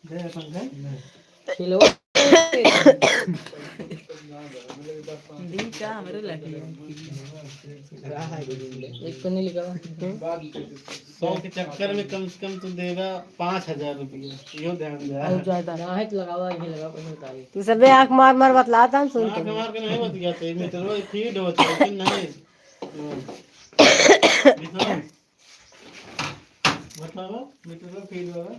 Kilo दिन का मेरे लगी एक तो नहीं लिखा 100 के चक्कर में कम से कम तो देगा 5,000 रुपये। यो ध्यान दे बहुत ज्यादा ना है लगावा ये लगा कोई बताइए तू सबे आंख मार मार बतलाता हम सुनते आँख हैं। मार के नहीं बतियाते मीटर फीड होता है लेकिन नहीं मीटर मतलब मीटर फीड होगा।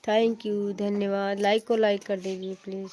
थैंक यू, धन्यवाद। लाइक को लाइक कर दीजिए प्लीज़।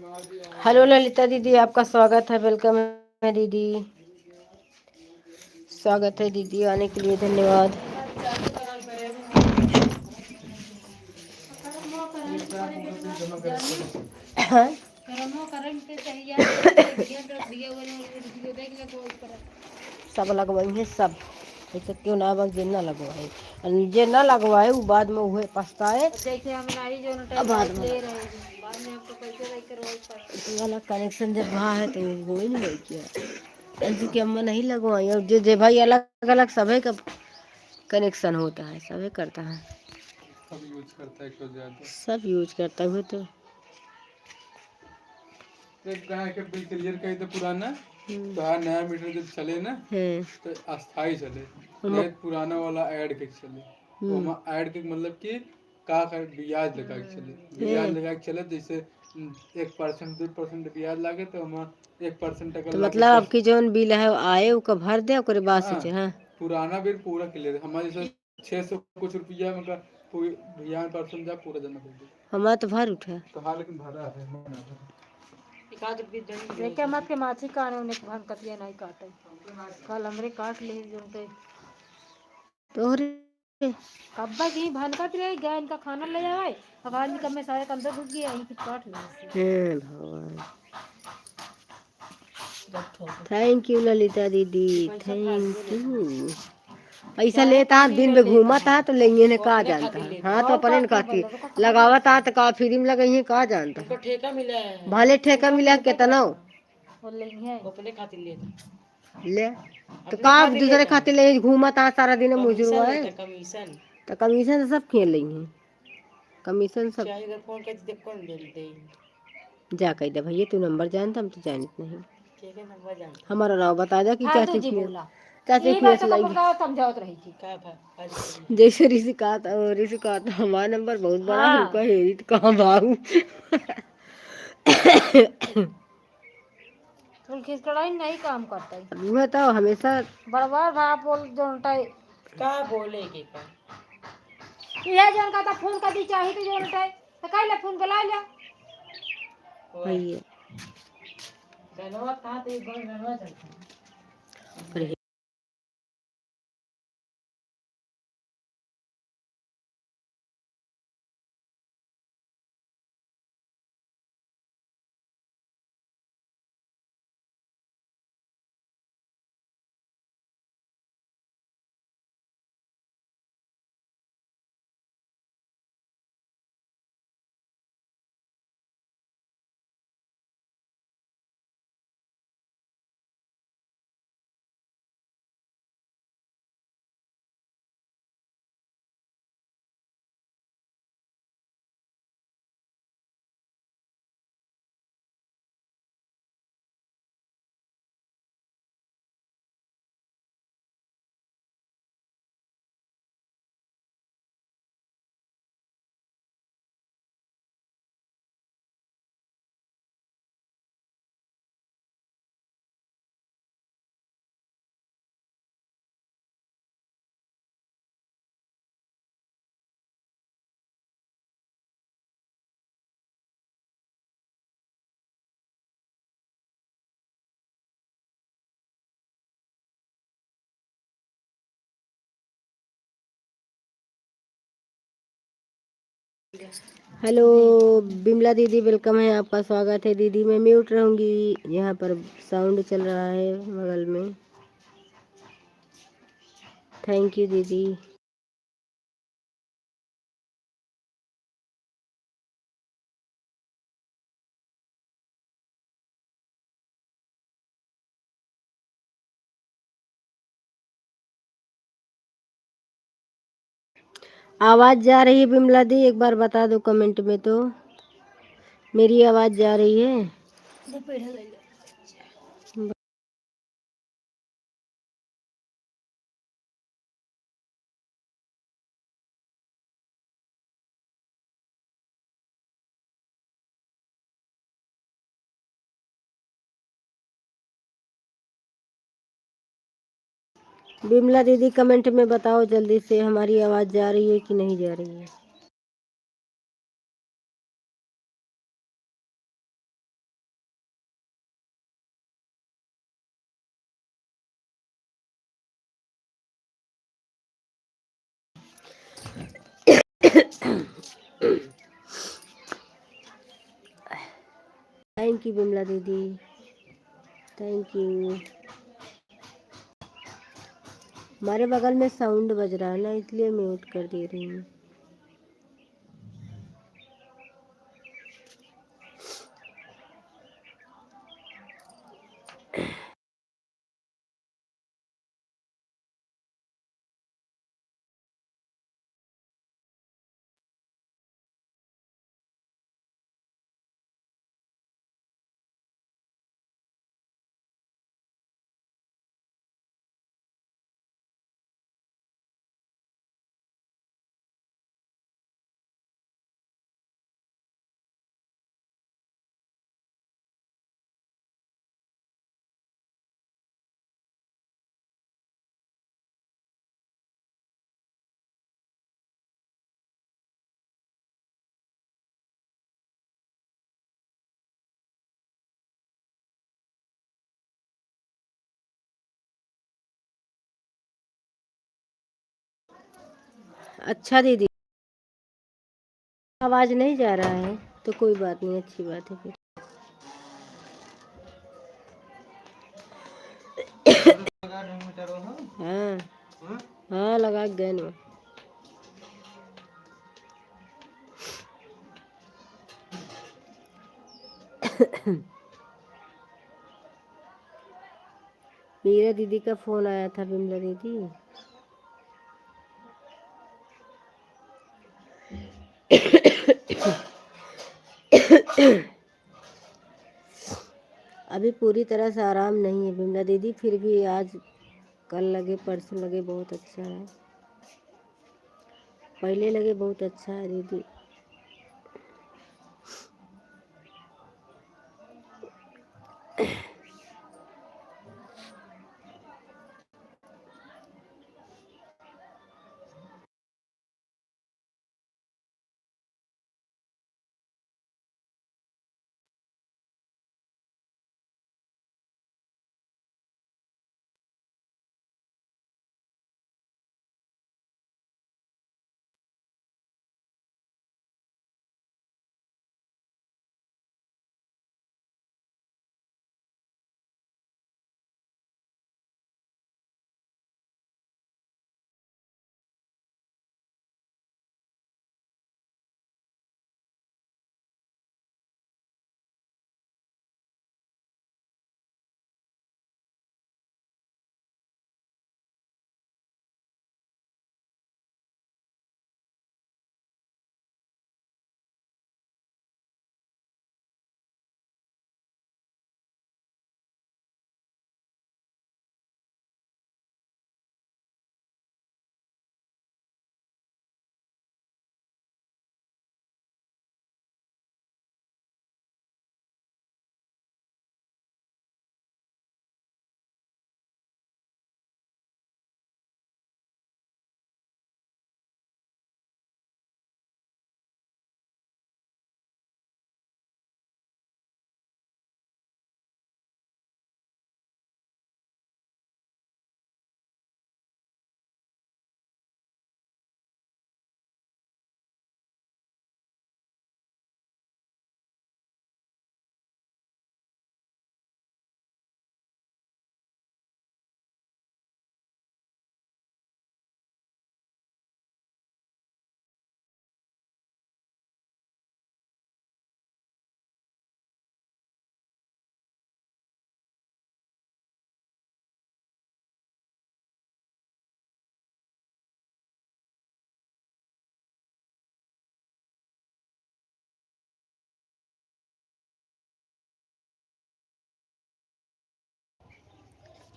हेलो ललिता दीदी, आपका स्वागत है, वेलकम है दीदी। स्वागत है दीदी, आने के लिए धन्यवाद। सब लगवाई है सब, ऐसे क्यों ना बग जे ना लगवाए, और जे ना लगवाए वो बाद में हुए पछताए। जैसे हम नारी जो बाद में वाला कनेक्शन जब वहाँ है तो वो ही नहीं किया, ऐसे कि अम्मा नहीं लगवाई। और जो जे भाई अलग अलग सभी का कनेक्शन होता है, सभी करता है, सब यूज करता है, सब यूज करता है। तो एक गाय के बिल क्लियर कही तो पुराना तो हाँ, नया मीटर जब चले ना तो अस्थाई चले, नहीं पुराना वाला ऐड के चले। तो हम ऐड के मतलब कि का ब्याज लगा के चले, ब्याज लगा के चले, जैसे 1% 2% ब्याज लागे तो हम 1% अगर तो मतलब आपकी जो बिल है आए उसका भर दे और बाद से हाँ पुराना बिल पूरा क्लियर हमारे जैसे 600 कुछ रुपया में भैया परसेंट जा पूरा जमा कर दे हमारा तो भर उठा तो हाँ, लेकिन भरा है देखे मत के माछी काने उन्हें भान कतिया नहीं काटे, कल हमरे काट ले जोते तोहरे कब्बा की भान काट रहे गया, इनका खाना ले जाए अब आज कब में सारे अंदर घुस गया, यहीं काट ले। भगवान, थैंक यू ललिता दीदी, थैंक यू। ऐसा लेता है दिन में घूमता है तो लेंगे ने कहा जानता है, हाँ तो अपने कहती लगावता है तो कहा फ्री में लगे हैं कहा जानता है, ठेका मिला है, भले ठेका मिला कितना ले तो कहा दूसरे खाते ले घूमता है सारा दिन मुजुर्गा है कमीशन तो कमीशन सब खेल रही हैं, कमीशन सब फोन कर दे कौन दे जा कह दे भैया तू नंबर जानता हम तो जानते नहीं, ठीक है नंबर जान हमारा नाम बता दे कि क्या चीज समझावत रही थी जैसे ऋषि कहा था हमारा नंबर बहुत बड़ा है उनका हेरी तो कहाँ भागू खिसकड़ाई नहीं काम करता है वो तो हमेशा बरबार भाप बोल जोनता का बोले के का ये जन का फोन कर दी चाहिए तो जोनता तो काई ला फोन बुला लिया भैया धन्यवाद कहा तो एक बार धन्यवाद चलता हेलो बिमला दीदी, वेलकम है, आपका स्वागत है दीदी। मैं म्यूट रहूंगी, यहाँ पर साउंड चल रहा है बगल में। थैंक यू दीदी। आवाज़ जा रही है बिमला दी, एक बार बता दो कमेंट में तो मेरी आवाज़ जा रही है। बिमला दीदी कमेंट में बताओ जल्दी से, हमारी आवाज़ जा रही है कि नहीं जा रही है। थैंक यू बिमला दीदी, थैंक यू। हमारे बगल में साउंड बज रहा है ना, इसलिए म्यूट कर दे रही हूँ। अच्छा दीदी, आवाज़ नहीं जा रहा है तो कोई बात नहीं, अच्छी बात है फिर। हाँ हाँ, लगा गए ना। मीरा दीदी का फ़ोन आया था, बिमला दीदी। अभी पूरी तरह से आराम नहीं है बिमला दीदी, फिर भी आज कल लगे परसों लगे बहुत अच्छा है, पहले लगे बहुत अच्छा है दीदी।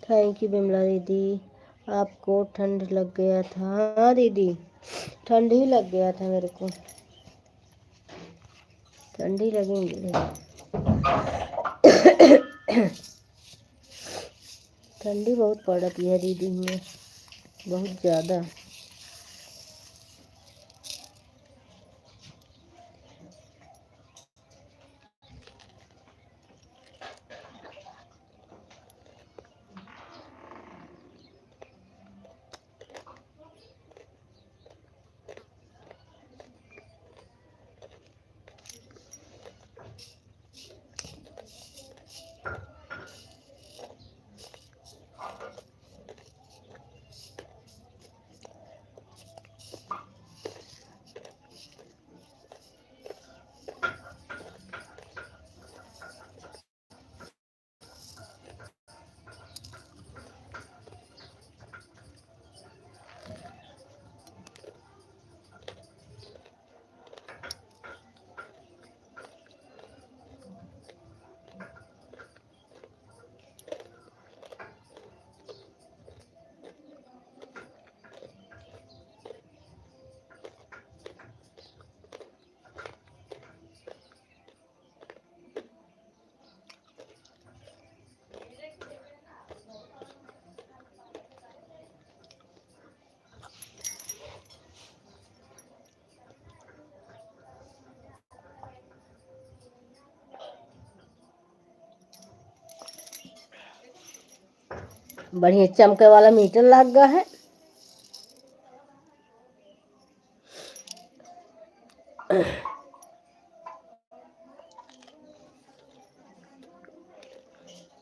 थैंक यू बिमला दीदी। आपको ठंड लग गया था? हाँ दीदी, ठंड ही लग गया था मेरे को, ठंड ही लगेंगे। ठंडी बहुत पड़ती है दीदी में, बहुत ज़्यादा। बढ़िया चमके वाला मीटर लग गया है।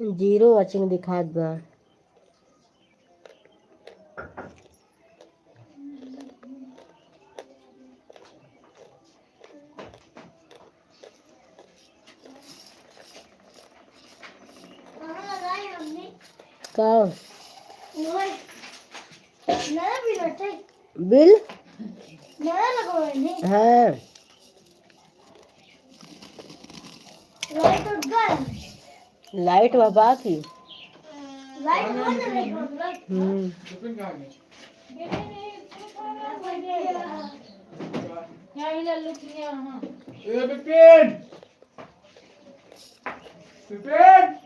जीरो वाचिंग दिखात बा। का बिल हाँ लाइट वह थी। टिफिन कहाँ गया? ए बिपिन बिपिन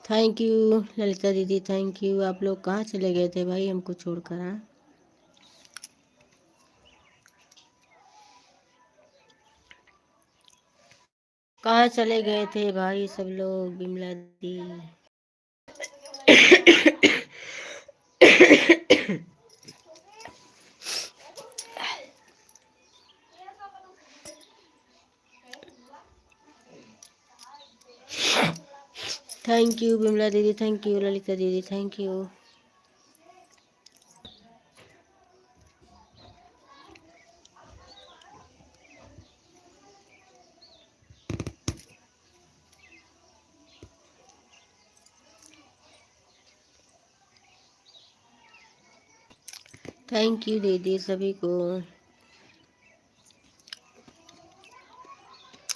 थैंक यू ललिता दीदी, थैंक यू। आप लोग कहाँ चले गए थे भाई हमको छोड़कर? हाँ कहाँ चले गए थे भाई सब लोग? बिमला दी थैंक यू बिमला दीदी, थैंक यू ललिता दीदी, थैंक यू। थैंक यू दीदी सभी को।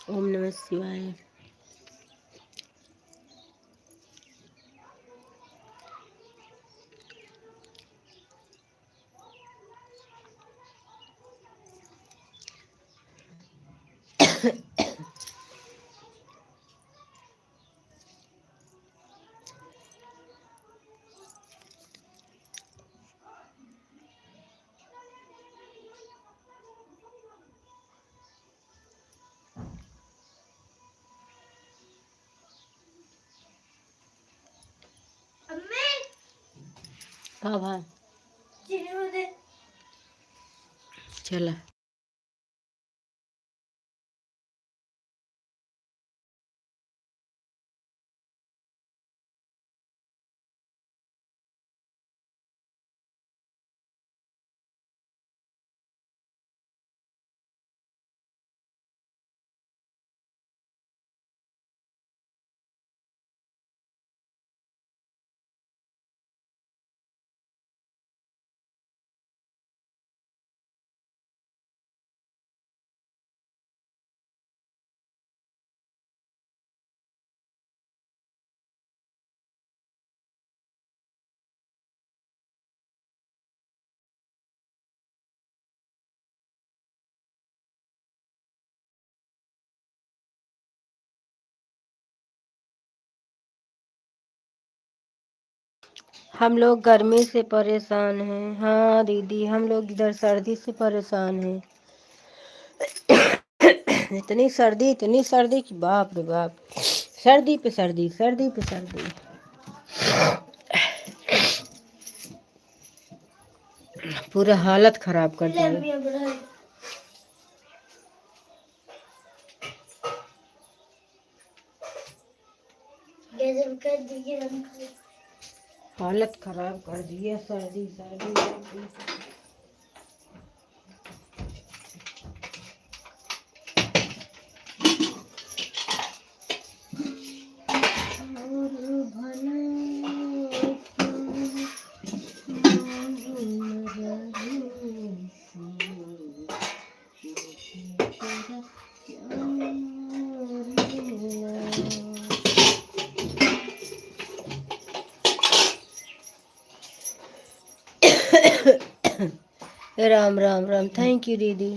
ओम नमः शिवाय। हाँ भाई चला। हम लोग गर्मी से परेशान हैं। हाँ दीदी हम लोग इधर सर्दी से परेशान हैं। इतनी सर्दी कि बाप रे बाप। सर्दी पे सर्दी, सर्दी पे सर्दी। पूरा हालत खराब कर दिया। हालत खराब कर दिया सर्दी सर्दी। राम राम राम। थैंक यू दीदी।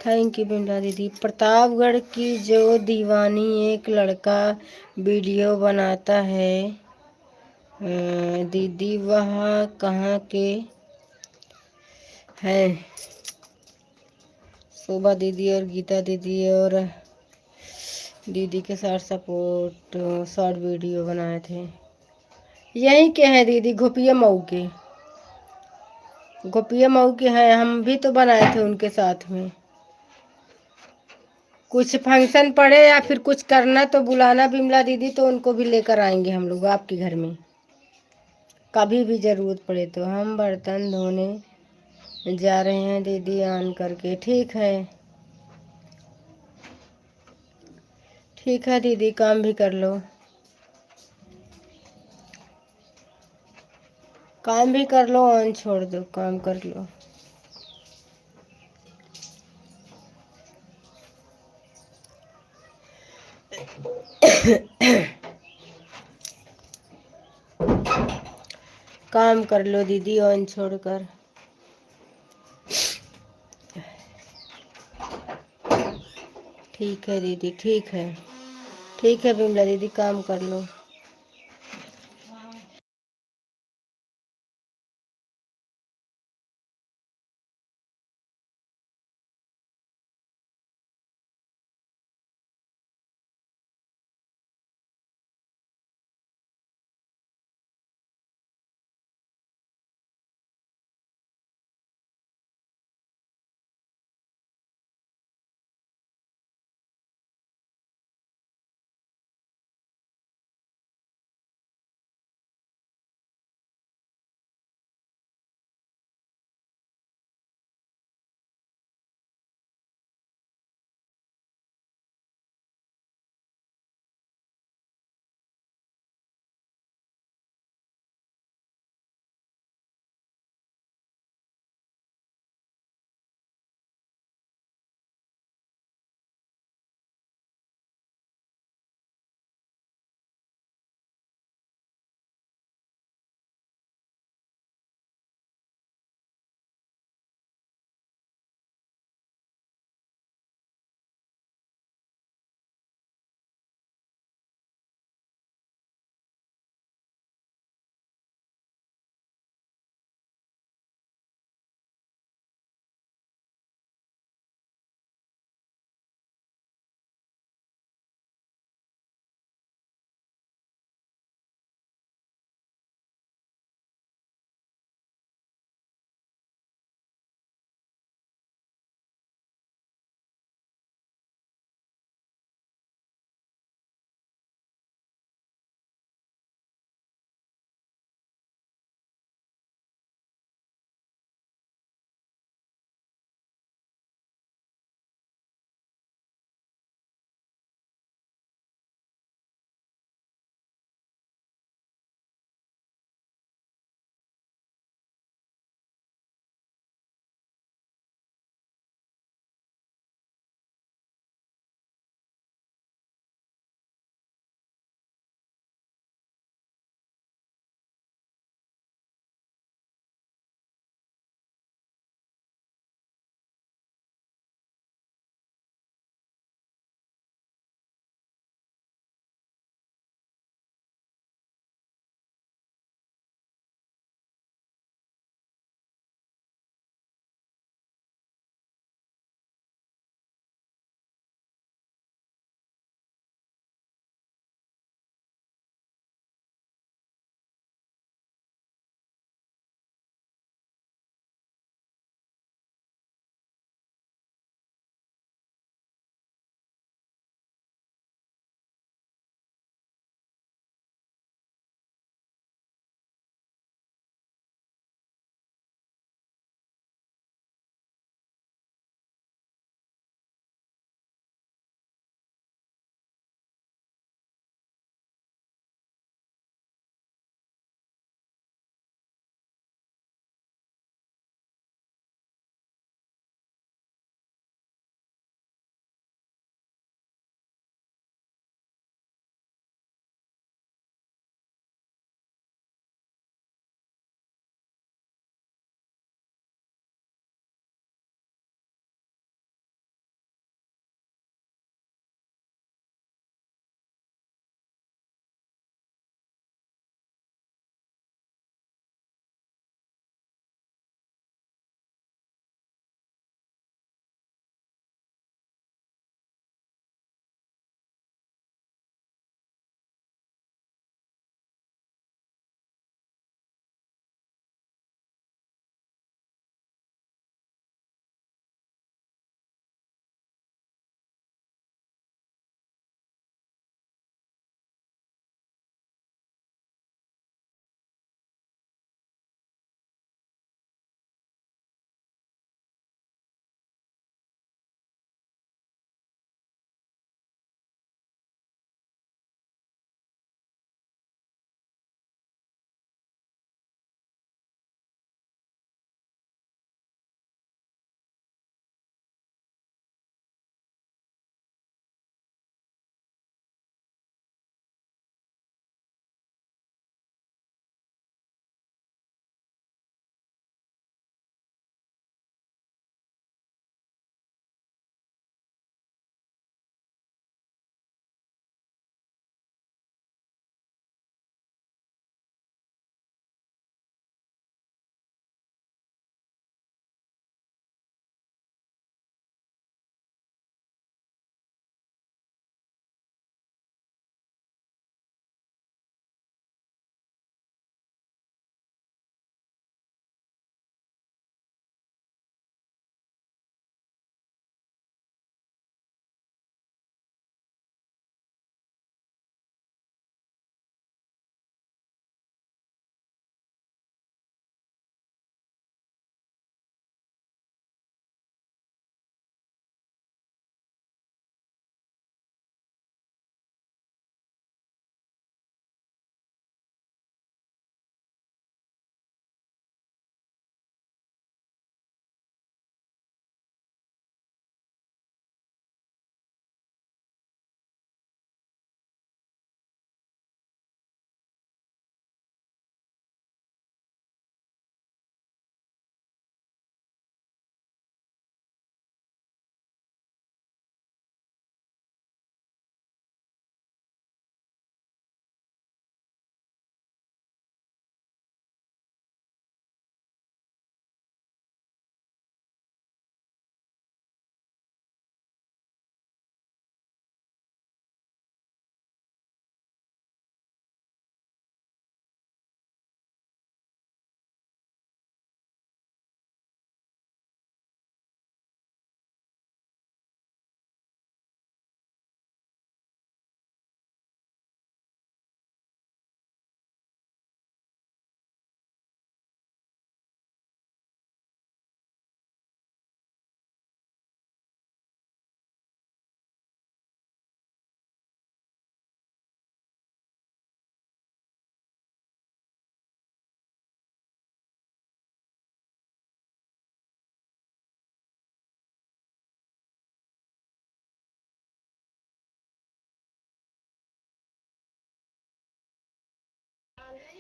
थैंक यू बिमला दीदी। प्रतापगढ़ की जो दीवानी एक लड़का वीडियो बनाता है दीदी वह कहाँ के हैं? शोभा दीदी और गीता दीदी और दीदी के साथ सपोर्ट शॉर्ट वीडियो बनाए थे। यहीं के हैं दीदी, घोपिया मऊ के। गोपिया मऊ के हैं। हम भी तो बनाए थे उनके साथ में। कुछ फंक्शन पड़े या फिर कुछ करना तो बुलाना बिमला दीदी, तो उनको भी लेकर आएंगे हम लोग आपके घर में। कभी भी ज़रूरत पड़े तो। हम बर्तन धोने जा रहे हैं दीदी ऑन करके। ठीक है, ठीक है दीदी, काम भी कर लो, काम भी कर लो, ऑन छोड़ दो, काम कर लो। काम कर लो दीदी ऑन छोड़कर। ठीक है दीदी, ठीक है, ठीक है बिमला दीदी, काम कर लो।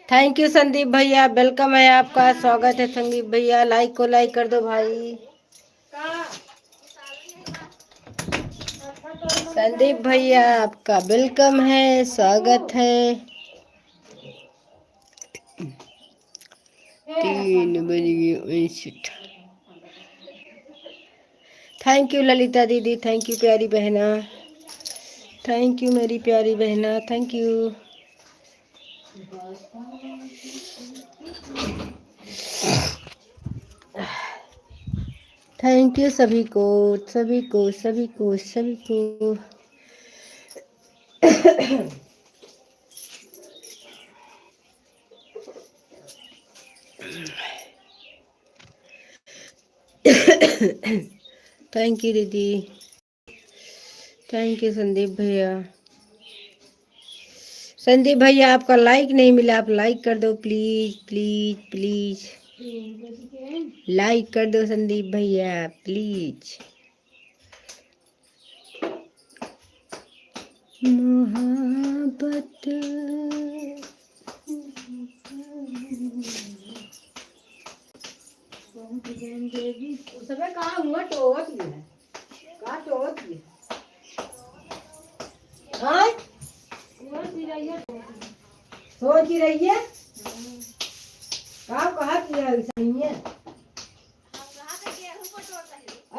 थैंक यू संदीप भैया, वेलकम है आपका, स्वागत है संदीप भैया। लाइक को लाइक कर दो भाई। संदीप भैया आपका वेलकम है, स्वागत है। 3 बज गए। थैंक यू ललिता दीदी, थैंक यू प्यारी बहना, थैंक यू मेरी प्यारी बहना, थैंक यू। थैंक यू सभी को, सभी को, सभी को, सभी को। थैंक यू दीदी, थैंक यू संदीप भैया। संदीप भैया आपका लाइक नहीं मिला, आप लाइक कर दो प्लीज प्लीज प्लीज। लाइक कर दो संदीप भैया प्लीज। मोहब्बत उसमें कहा हुआ टोट है, कहा टोट है। हाँ सोच ही रही है, कहा किया ऐसा नहीं है।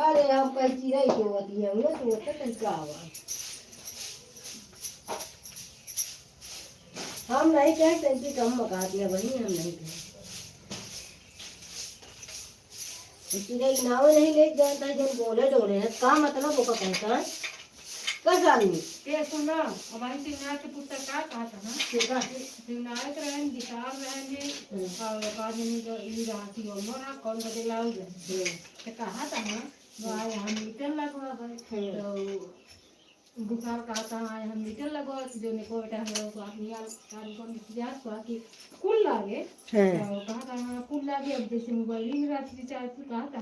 अरे हम कहीं चिड़ै के होती है तो होता तरीका हुआ। हम नहीं कहते कि कम मका दिया वही, हम नहीं कहते। चिड़ै नाव नहीं ले जानता है, जब बोले डोले है का मतलब वो कहता है कस आदमी ये सुनो, हमारी शिवनाथ के पुस्तक का कहा था ना, शिवनाथ रहन विचार रहेंगे और बाद में जो ये राशि हो ना कौन बदलाव है तो कहा था ना वो आए हम मीटर लगवा भाई तो विचार कहा था आए हम मीटर लगवा जो निको बेटा हम लोग अपनी काम को प्रयास हुआ कि कुल लागे तो कहा था कुल लागे। अब जैसे मोबाइल में राशि रिचार्ज कहा था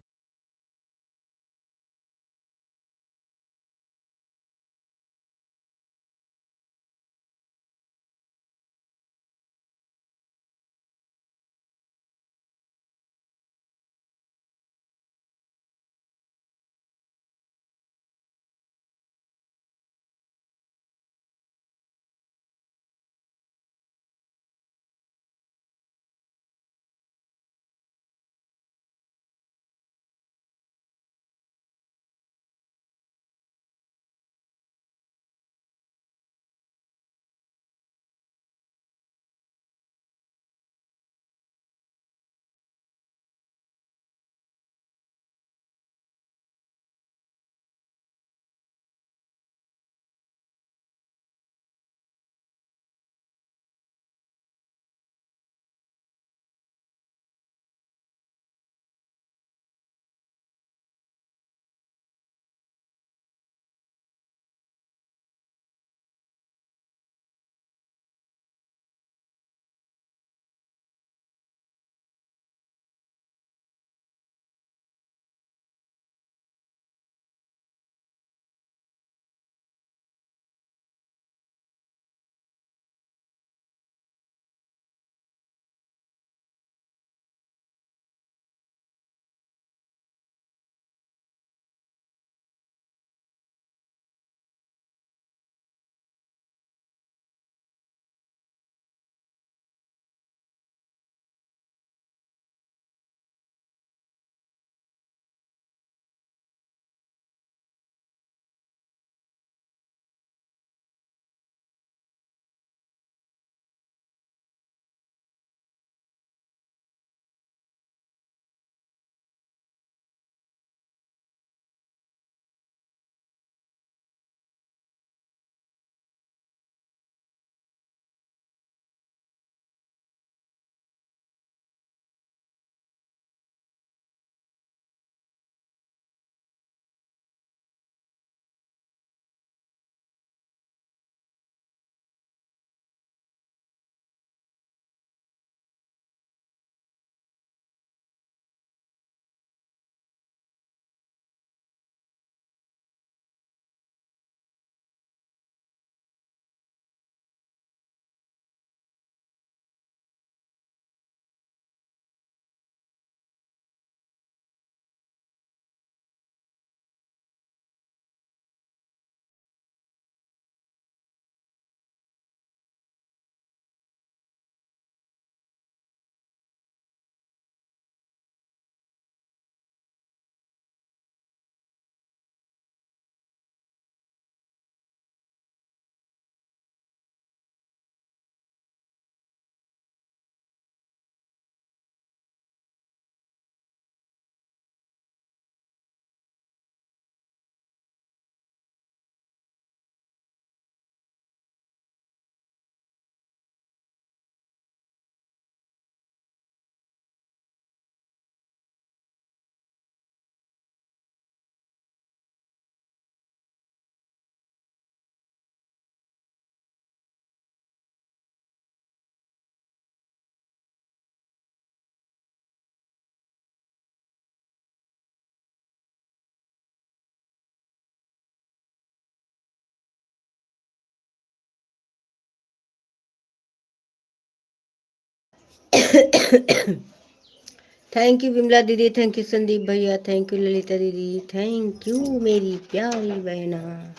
थैंक यू विमला दीदी, थैंक यू संदीप भैया, थैंक यू ललिता दीदी, थैंक यू मेरी प्यारी बहना,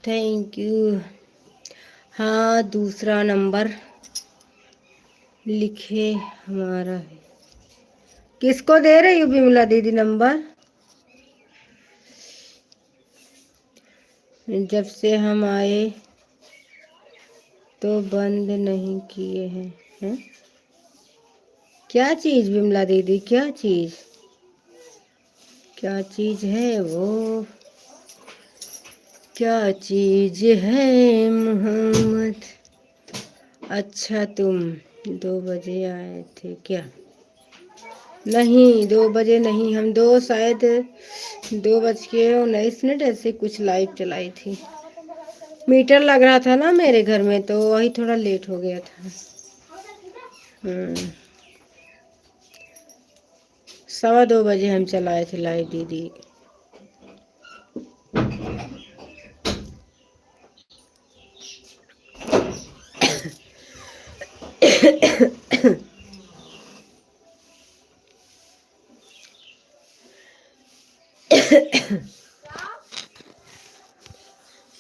थैंक यू। हाँ, दूसरा नंबर लिखे हमारा है। किसको दे रही हो विमला दीदी नंबर? जब से हम आए तो बंद नहीं किए हैं। हैं? क्या चीज विमला दीदी, क्या चीज, क्या चीज है वो, क्या चीज है मोहम्मद? अच्छा, तुम 2 बजे आए थे क्या? नहीं, 2 बजे नहीं, हम शायद 2:19 ऐसे कुछ लाइव चलाई थी। मीटर लग रहा था ना मेरे घर में, तो वही थोड़ा लेट हो गया था। 2:15 बजे हम चलाए थे लाइव दीदी।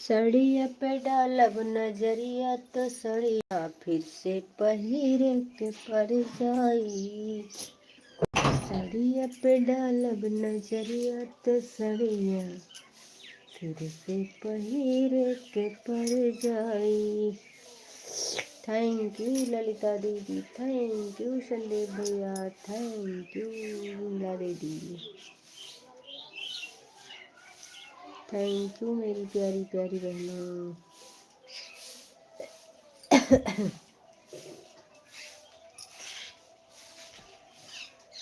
सड़िया पे डालब नजरिया तो सड़िया फिर से पहिरे के पर जाई। सड़िया पे डालब नजरिया तो सड़िया फिर से पहिरे के पर जाई। थैंक यू ललिता दीदी, थैंक यू संदीप भैया, थैंक यू विमला दीदी, थैंक यू मेरी प्यारी प्यारी बहनों।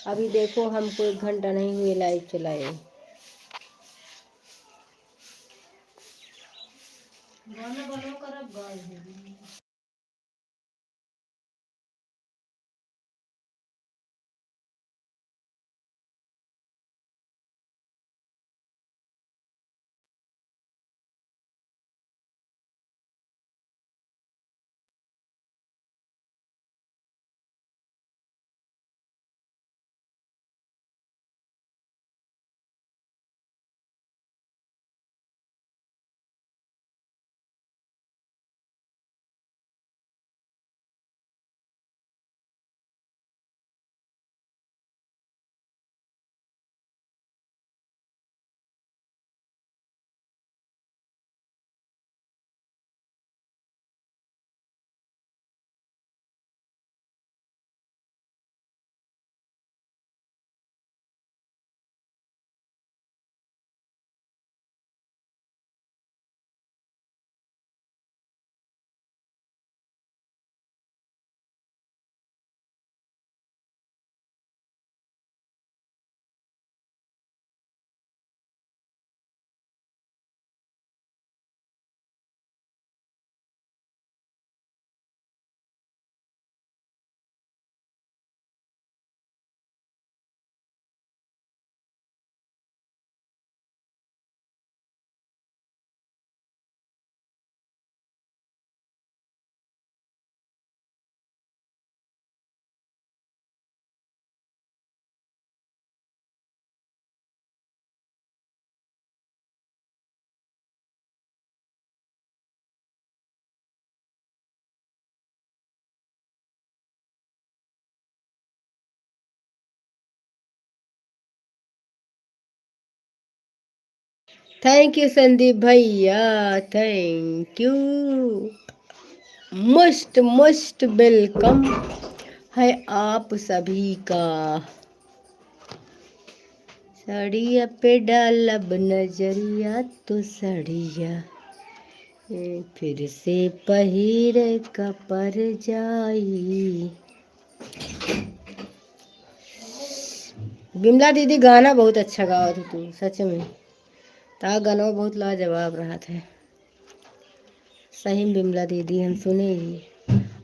अभी देखो, हमको 1 घंटा नहीं हुए लाइव चलाए। गाना बनो करब गाय। थैंक यू संदीप भैया, thank you. Most most welcome है आप सभी का। सड़िया पे डालब नजरिया तो सड़िया फिर से पहिर का पर जाई। बिमला दीदी गाना बहुत अच्छा गावा थी तू, सच में ता गाना बहुत लाजवाब रहा था। सही में बिमला दीदी हम सुने ही।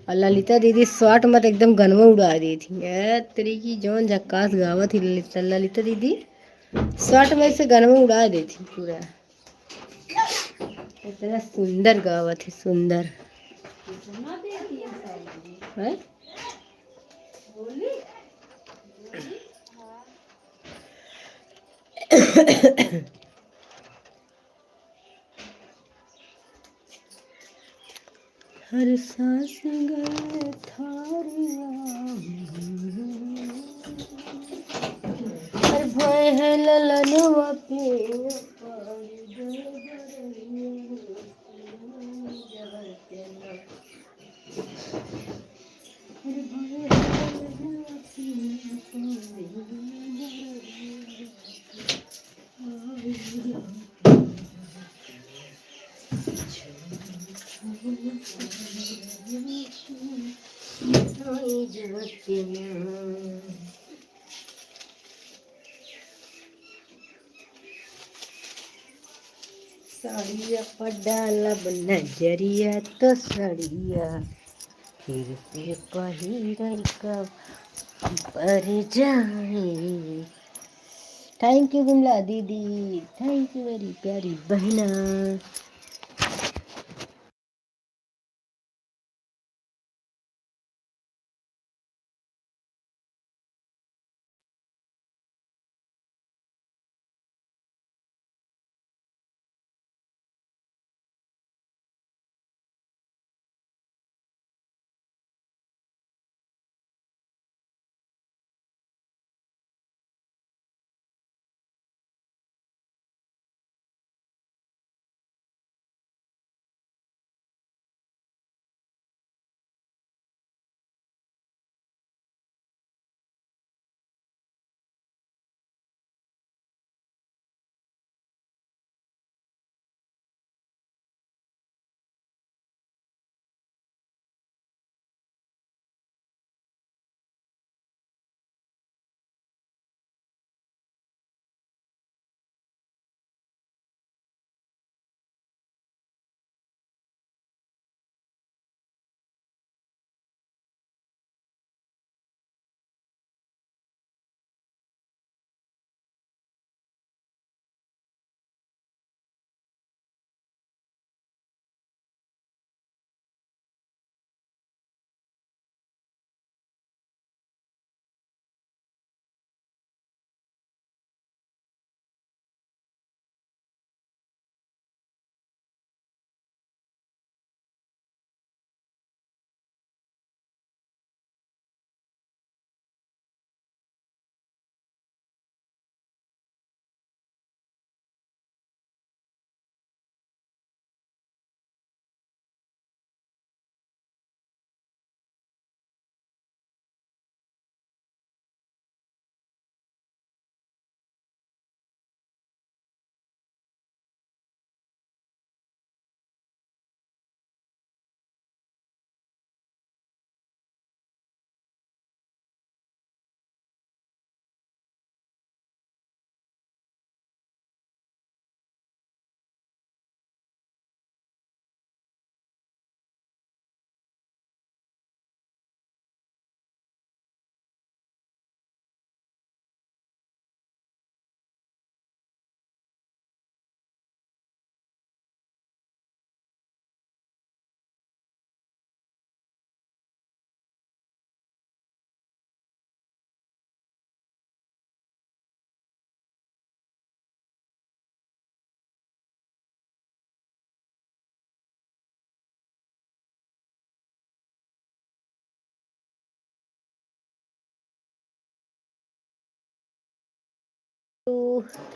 और ललिता दीदी शॉर्ट मत एकदम गनवा उड़ा दी थी। तेरी की जौन झक्कास गावा थी ललिता दीदी, शॉर्ट में से गनवा उड़ा दी थी पूरा। इतना सुंदर गावा थी, सुंदर है। हर सांस गए थारिया हर भय है ललनवा पे साड़िया पडालब नजरिया तो सड़िया फिर से पहिरल कब पर जाए। थैंक यू बिमला दीदी, थैंक यू मेरी प्यारी बहना।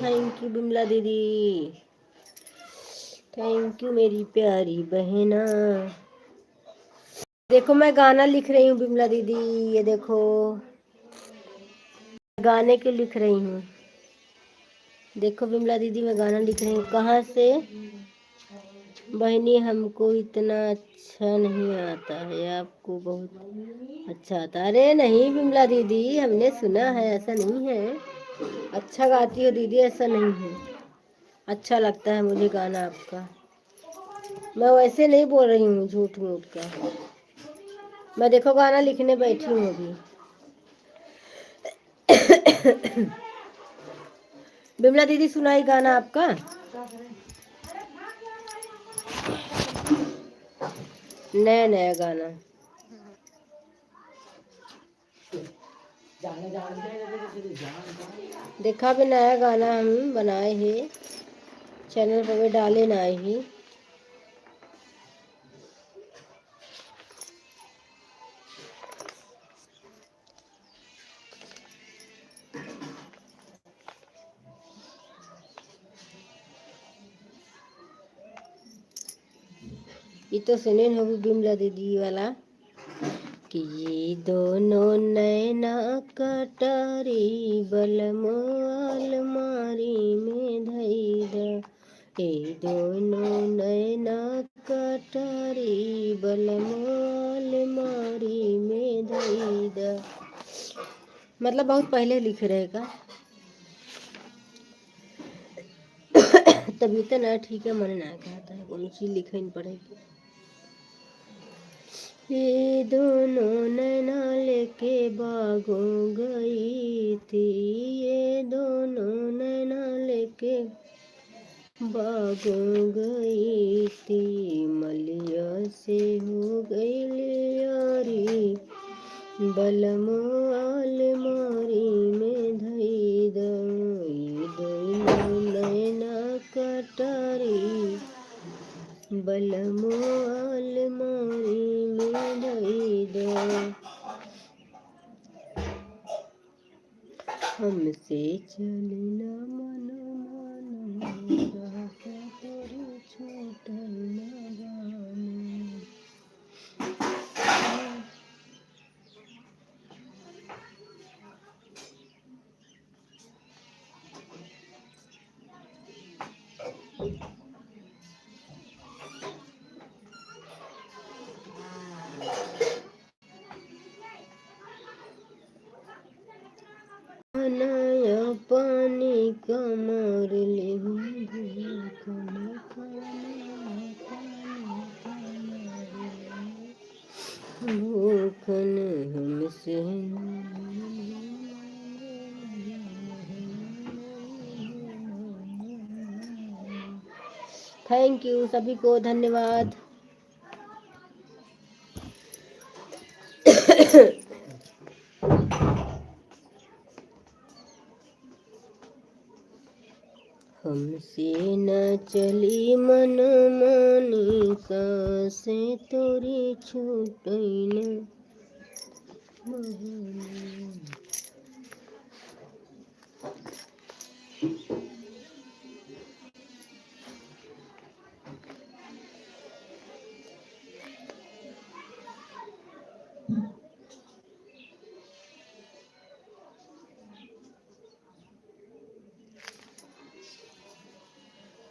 थैंक यू बिमला दीदी, थैंक यू मेरी प्यारी बहना। देखो मैं गाना लिख रही हूँ बिमला दीदी, ये देखो गाने के लिख रही हूँ। देखो बिमला दीदी मैं गाना लिख रही हूँ। कहाँ से बहनी, हमको इतना अच्छा नहीं आता है, आपको बहुत अच्छा आता है। अरे नहीं बिमला दीदी, हमने सुना है, ऐसा नहीं है। अच्छा गाती हो दीदी, ऐसा नहीं है। अच्छा लगता है मुझे गाना आपका। मैं वैसे नहीं बोल रही हूँ झूठ मूठ का। मैं देखो गाना लिखने बैठी हूँ अभी। बिमला दीदी सुनाई गाना आपका। नया नया गाना। देखा भी नया गाना हम बनाए हैं, चैनल पर भी डाले ना ही। ये तो सुने होगी बिमला दीदी वाला कि ये दोनों नैना कटारी बलमोल मारी में धैदा, ये दोनों नैना कटारी बलमोल मारी में धैदा। मतलब बहुत पहले लिख रहेगा, तभी तो ना ठीक है, मन ना कहता है कौन चीज लिखे नहीं पड़ेगी। ये दोनों नैना लेके बागों गई थी, ये दोनों नैना लेके बागों गई थी, मलिया से हो गई यारी बलमोल मारी में धैदा, ये दोनों नैना कटारी बलमोल मारी में धैदा। हमसे चलना मन मन रहता तोरी छूटल न जाने। नया पानी कमर ले भूखन हमसे। थैंक यू सभी को, धन्यवाद। हमसे न चली मन मानी सांसें तोरी छूटई न बहाने।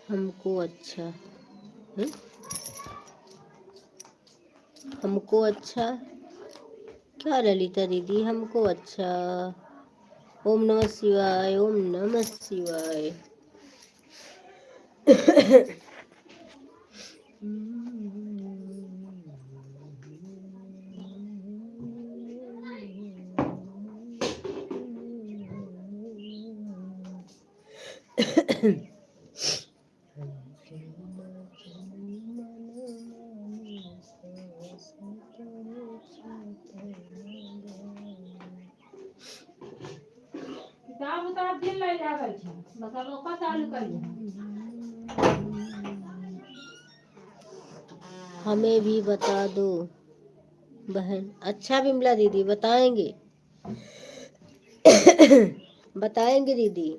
हमको अच्छा है? हमको अच्छा क्या ललिता दीदी, हमको अच्छा। ओम नमः शिवाय, ओम नमः शिवाय। किताब उताब दिन ले जावे छै, मतलब ओका चालू करिए। हमें भी बता दो बहन। अच्छा बिमला दीदी बताएंगे। बताएंगे दीदी।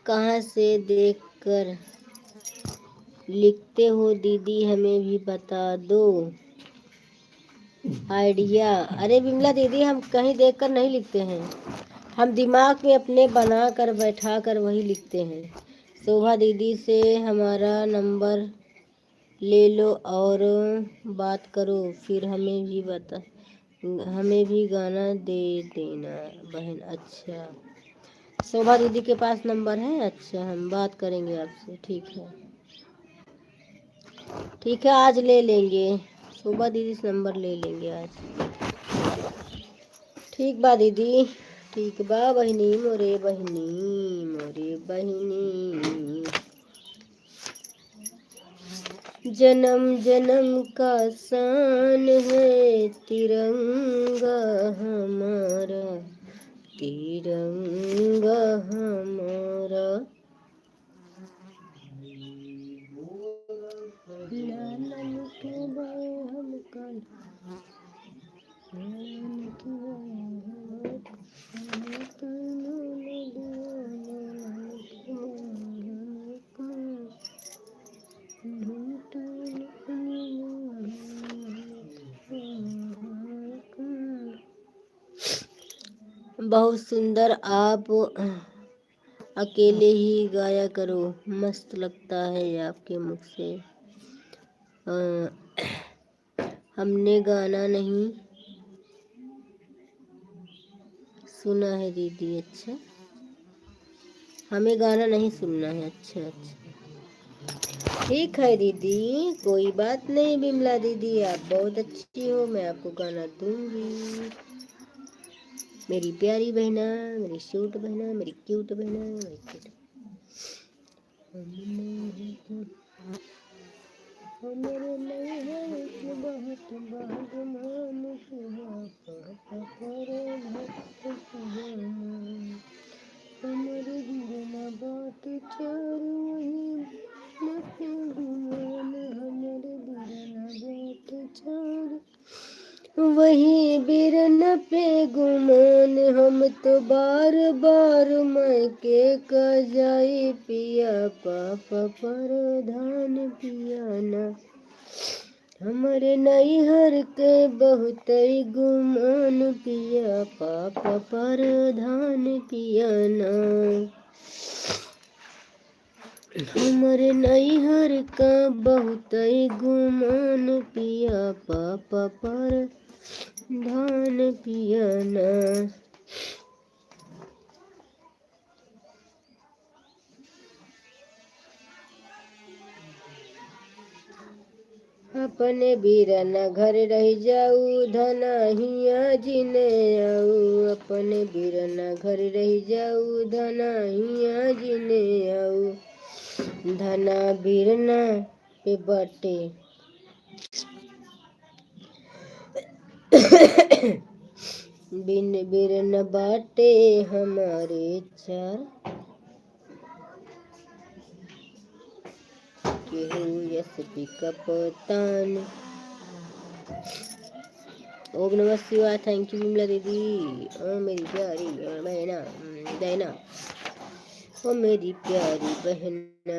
कहाँ से देखकर लिखते हो दीदी, हमें भी बता दो आइडिया। अरे बिमला दीदी हम कहीं देखकर नहीं लिखते हैं, हम दिमाग में अपने बना कर बैठा कर वही लिखते हैं। शोभा दीदी से हमारा नंबर ले लो और बात करो, फिर हमें भी गाना दे देना बहन। अच्छा, शोभा दीदी के पास नंबर है? अच्छा, हम बात करेंगे आपसे। ठीक है, ठीक है, आज ले लेंगे, शोभा दीदी से नंबर ले लेंगे आज। ठीक बा दीदी, ठीक बा बहिनी, मोरे बहिनी, मोरे बहिनी। जन्म जन्म का शान है तिरंगा हमारा, तिरंगा हमारा। लालन के बाए हम कल, लालन के बाए बहुत सुंदर, आप अकेले ही गाया करो, मस्त लगता है आपके मुख से। हमने गाना नहीं सुना है दीदी। अच्छा, हमें गाना नहीं सुनना है। अच्छा अच्छा, ठीक है दीदी, कोई बात नहीं बिमला दीदी, आप बहुत अच्छी हो, मैं आपको गाना दूंगी। मेरी प्यारी बहना, मेरी क्यूट बहना, मेरी क्यूट बहना, मेरी क्यूट। हमारे नैहर के बहुत बागवान हुआ पर भक्त जाना, हमारे बिरना बात चार वही मत गुमान, हमारे बिरना बात चार वही बिरन पे गुमान। हम तो बार बार मैके का जाई पिया, पापा परधान पियाना, हमारे नैहर के बहुत गुमान पिया, पापा परधान पियाना, हमारे नैहर का बहुत गुमान पिया, पापा पर धान पियाना। अपने बीरना घर रह जाऊ, धना हिया जिने आऊ, अपने बीरना घर रह जाऊ, धना हिया जिने आऊ, धना बीरना पे बाटे बिन बिरन बाटे हमारे चार, केहू यस कपतान। ओम नमः शिवाय। थैंक यू विमला दीदी। ओ मेरी प्यारी बहना बहना, ओ मेरी प्यारी बहना।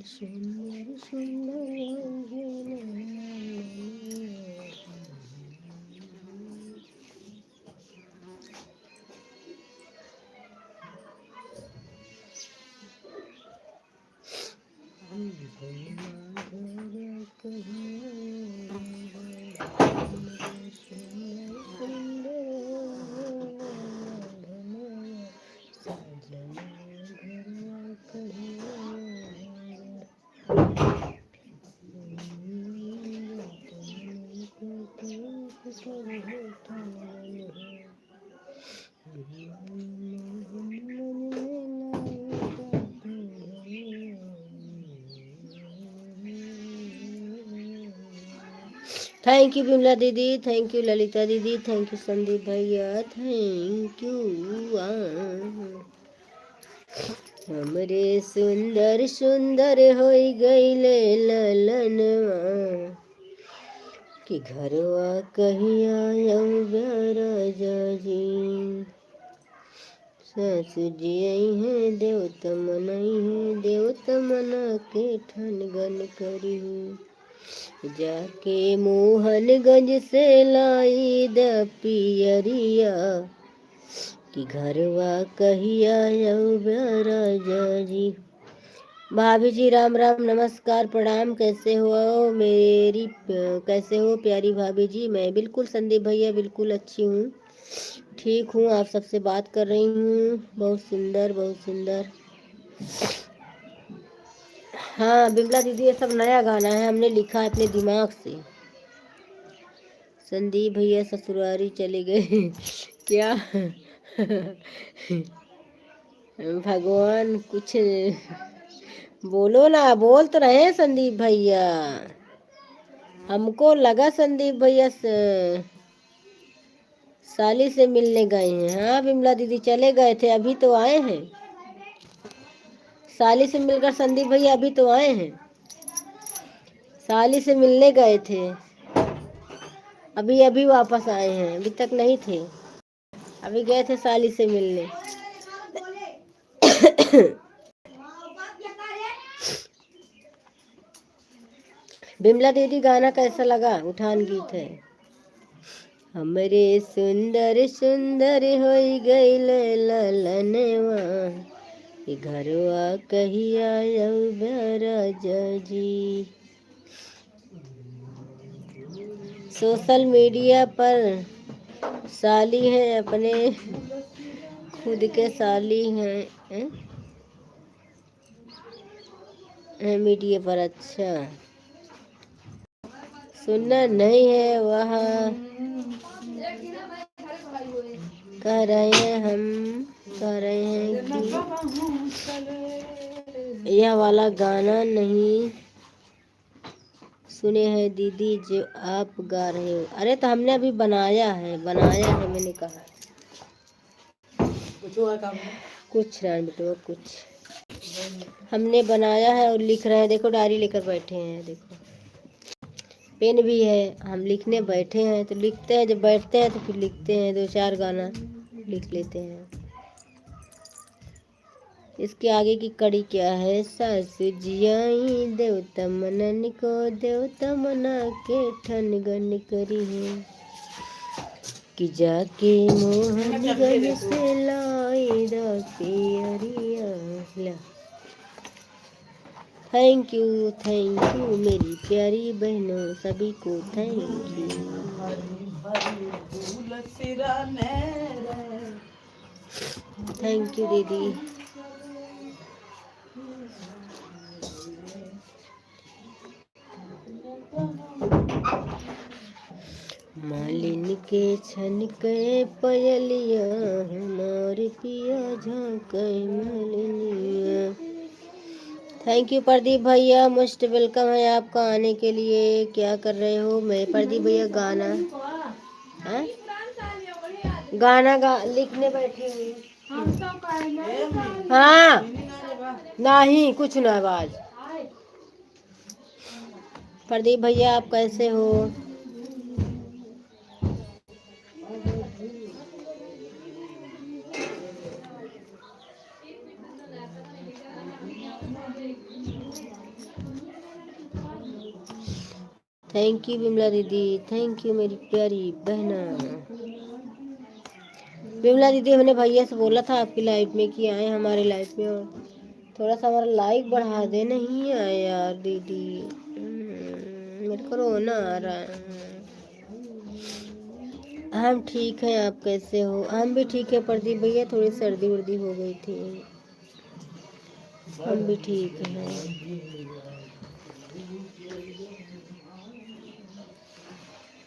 सुंदर सुंदर थैंक यू बिमला दीदी, थैंक यू ललिता दीदी, थैंक यू संदीप भैया, थैंक यू। हमरे सुंदर सुंदर होई गईले ललनवा कि घरवा कहिया राजा जी। सासु जी आई हैं देवत मनई हैं, देवत मना के ठनगन करी। जाके मोहनगंज से लाई द पियरिया कि घरवा कहिया राजा जी। भाभी जी राम राम, नमस्कार, प्रणाम, कैसे हो मेरी, कैसे हो प्यारी भाभी जी? मैं बिल्कुल संदीप भैया बिल्कुल अच्छी हूँ, ठीक हूँ। आप सबसे बात कर रही हूँ, बहुत सुंदर बहुत सुंदर। हाँ बिमला दीदी, ये सब नया गाना है, हमने लिखा है अपने दिमाग से। संदीप भैया ससुरारी चले गए क्या? भगवान कुछ बोलो ना, बोल तो रहे हैं संदीप भैया। हमको लगा संदीप भैया साली से मिलने गए हैं। हाँ बिमला दीदी चले गए थे, अभी तो आए हैं। साली से मिलकर संदीप भैया अभी तो आए हैं, साली से मिलने गए थे, अभी अभी वापस आए हैं, अभी तक नहीं थे, अभी गए थे साली से मिलने। बिमला दीदी गाना कैसा लगा? उठान गीत है। हमरे सुंदर सुंदर होई गईल ललनवा कि घरवा कहिया राजा जी। सोशल मीडिया पर साली हैं, अपने खुद के साली हैं, मीडिया पर। अच्छा सुनना नहीं है वह कह रहे हैं, हम कह रहे हैं कि यह वाला गाना नहीं सुने हैं दीदी जो आप गा रहे हो। अरे तो हमने अभी बनाया है मैंने कहा। कुछ ना बेटवा, कुछ हमने बनाया है और लिख रहे हैं। देखो डायरी लेकर बैठे हैं, देखो पेन भी है, हम लिखने बैठे हैं तो लिखते हैं, जब बैठते हैं तो फिर लिखते हैं, 2-4 गाना लिख लेते हैं। इसके आगे की कड़ी क्या है? सासु जियाई देवता मनन को, देवता मना के ठनगन करी है कि जाके मोहनगंज से लाई द पियरिया। थैंक यू मेरी प्यारी बहनों, सभी को थैंक यू। थैंक यू दीदी। मालिन के छन के पयलिया, हमारे पिया झांके मालिनिया। थैंक यू प्रदीप भैया, मोस्ट वेलकम है आपका आने के लिए। क्या कर रहे हो? मैं प्रदीप भैया गाना लिखने बैठी हुई। हाँ नहीं कुछ ना आवाज। प्रदीप भैया आप कैसे हो? थैंक यू बिमला दीदी, थैंक यू मेरी प्यारी बहना। बिमला दीदी हमने भैया से बोला था आपकी लाइफ में कि आए हमारे लाइफ में और थोड़ा सा हमारा लाइक बढ़ा दे। नहीं आया यार दीदी, मेरे को रोना आ रहा है। हम ठीक हैं, आप कैसे हो? हम भी ठीक है प्रदीप भैया, थोड़ी सर्दी उर्दी हो गई थी। हम भी ठीक हैं।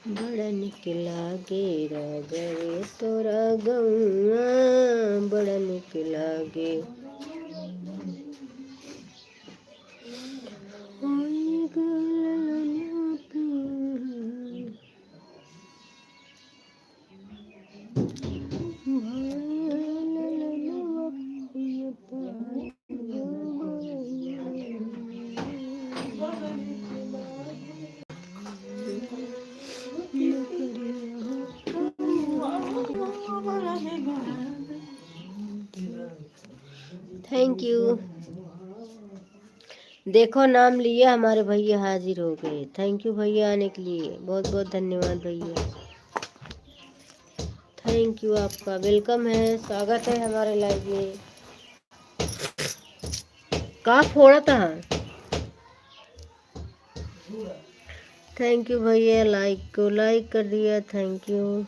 बड़ा निक लागे रागवे तोरा गौआ, बड़ा निक लागे। Thank you. देखो नाम लिया, हमारे भैया हाजिर हो गए। थैंक यू भैया आने के लिए, बहुत बहुत धन्यवाद भैया। थैंक यू, आपका वेलकम है, स्वागत है हमारे लाइव में। कहाँ फोड़ा था? थैंक यू भैया, लाइक को लाइक कर दिया, थैंक यू।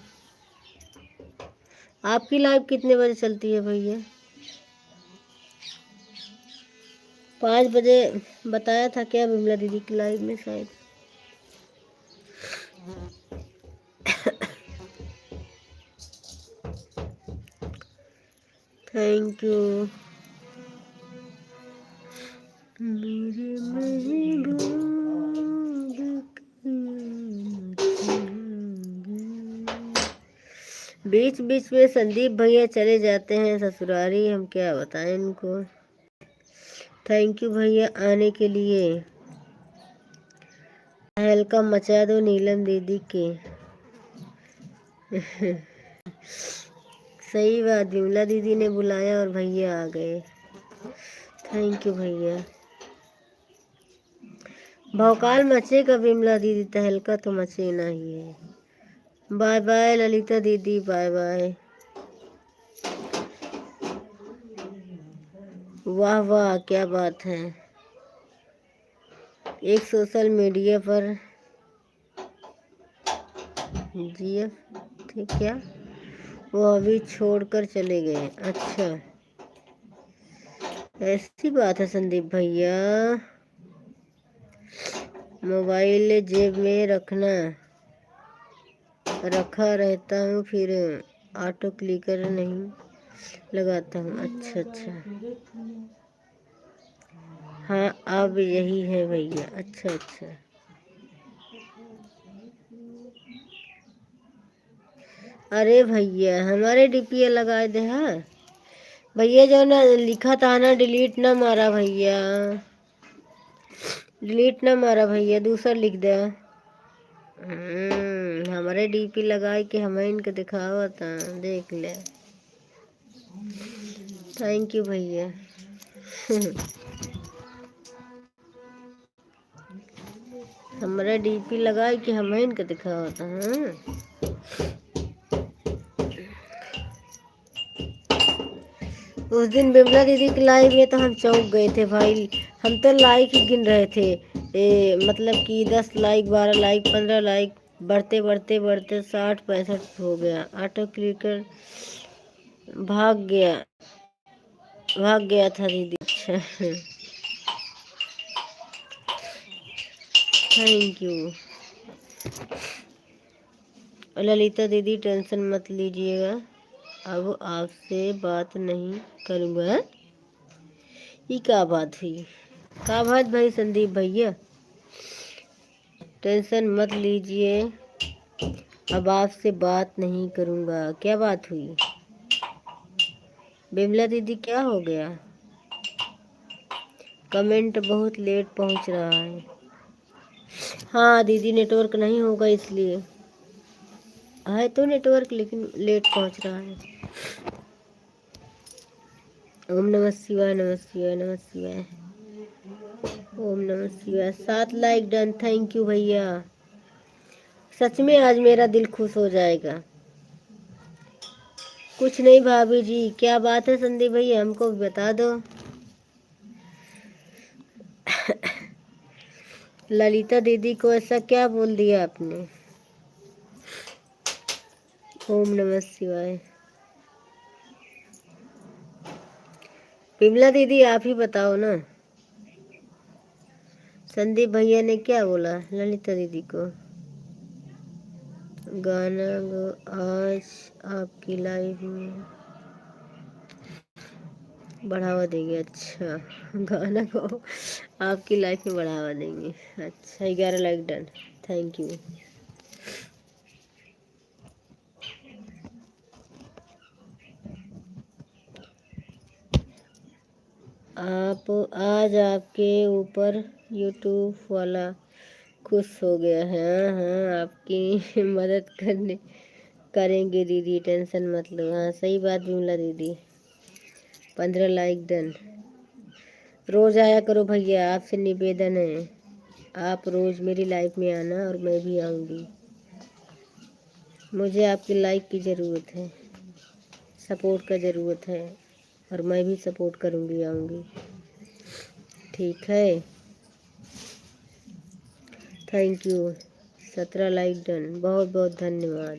आपकी लाइव कितने बजे चलती है भैया? 5 बजे बताया था क्या बिमला दीदी की लाइव में शायद। Thank you. बीच बीच में संदीप भैया चले जाते हैं ससुरारी, हम क्या बताएं इनको। थैंक यू भैया आने के लिए। वेलकम मचा दो नीलम दीदी के। सही बात, विमला दीदी ने बुलाया और भैया आ गए। थैंक यू भैया। भौकाल मचेगा विमला दीदी, तहलका तो मचेना ही है। बाय बाय ललिता दीदी, बाय बाय। वाह वाह क्या बात है। एक सोशल मीडिया पर जीएफ थे क्या, वो अभी छोड़कर चले गए। अच्छा ऐसी बात है संदीप भैया। मोबाइल जेब में रखा रहता हूँ, फिर ऑटो क्लिकर नहीं लगाता हूँ। अच्छा अच्छा, हाँ अब यही है भैया। अच्छा अच्छा, अरे भैया हमारे डीपीए लगाए दे। हाँ भैया, जो ना लिखा था ना डिलीट ना मारा भैया, डिलीट ना मारा भैया, दूसरा लिख दे। हमारे डीपी लगाए के हमें इनके दिखावा था, देख ले। थैंक यू भैया। हमारा डीपी लगाए कि हमें इनके दिखावा था। उस दिन बिमला दीदी की लाइव में तो हम चौंक गए थे भाई। हम तो लाइक ही गिन रहे थे, मतलब कि 10 लाइक, 12 लाइक, 15 लाइक, बढ़ते बढ़ते बढ़ते 60 65 हो गया। ऑटो क्लिकर भाग गया था दीदी। अच्छा थैंक यू। ललिता दीदी टेंशन मत लीजिएगा, अब आपसे बात नहीं करूँगा। ये क्या बात हुई? क्या बात भाई संदीप भैया? टेंशन मत लीजिए, अब आपसे बात नहीं करूँगा। क्या बात हुई बिमला दीदी, क्या हो गया? कमेंट बहुत लेट पहुँच रहा है। हाँ दीदी नेटवर्क नहीं होगा इसलिए है, तो नेटवर्क लेकिन लेट पहुँच रहा है। ओम नमः शिवाय, नमः शिवाय, नमः शिवाय, ओम नमः शिवाय। 7 लाइक डन, थैंक यू भैया। सच में आज मेरा दिल खुश हो जाएगा। कुछ नहीं भाभी जी, क्या बात है संदीप भैया, हमको भी बता दो। ललिता दीदी को ऐसा क्या बोल दिया आपने? ओम नमः शिवाय। विमला दीदी आप ही बताओ ना, संदीप भैया ने क्या बोला ललिता दीदी को? गाना गो आज आपकी लाइफ में बढ़ावा देंगे। अच्छा, गाना को आपकी लाइफ में बढ़ावा देंगे। अच्छा, 11 लाइक डन, थैंक यू। आप आज आपके ऊपर यूट्यूब वाला खुश हो गया है। हाँ, आपकी मदद करेंगे दीदी, टेंशन मत लो। हाँ सही बात विमला दीदी। 15 लाइक डन। रोज आया करो भैया, आपसे निवेदन है, आप रोज मेरी लाइफ में आना और मैं भी आऊँगी। मुझे आपकी लाइक की ज़रूरत है, सपोर्ट का ज़रूरत है, और मैं भी सपोर्ट करूँगी, आऊँगी। ठीक है, थैंक यू। 17 लाइक डन, बहुत बहुत धन्यवाद।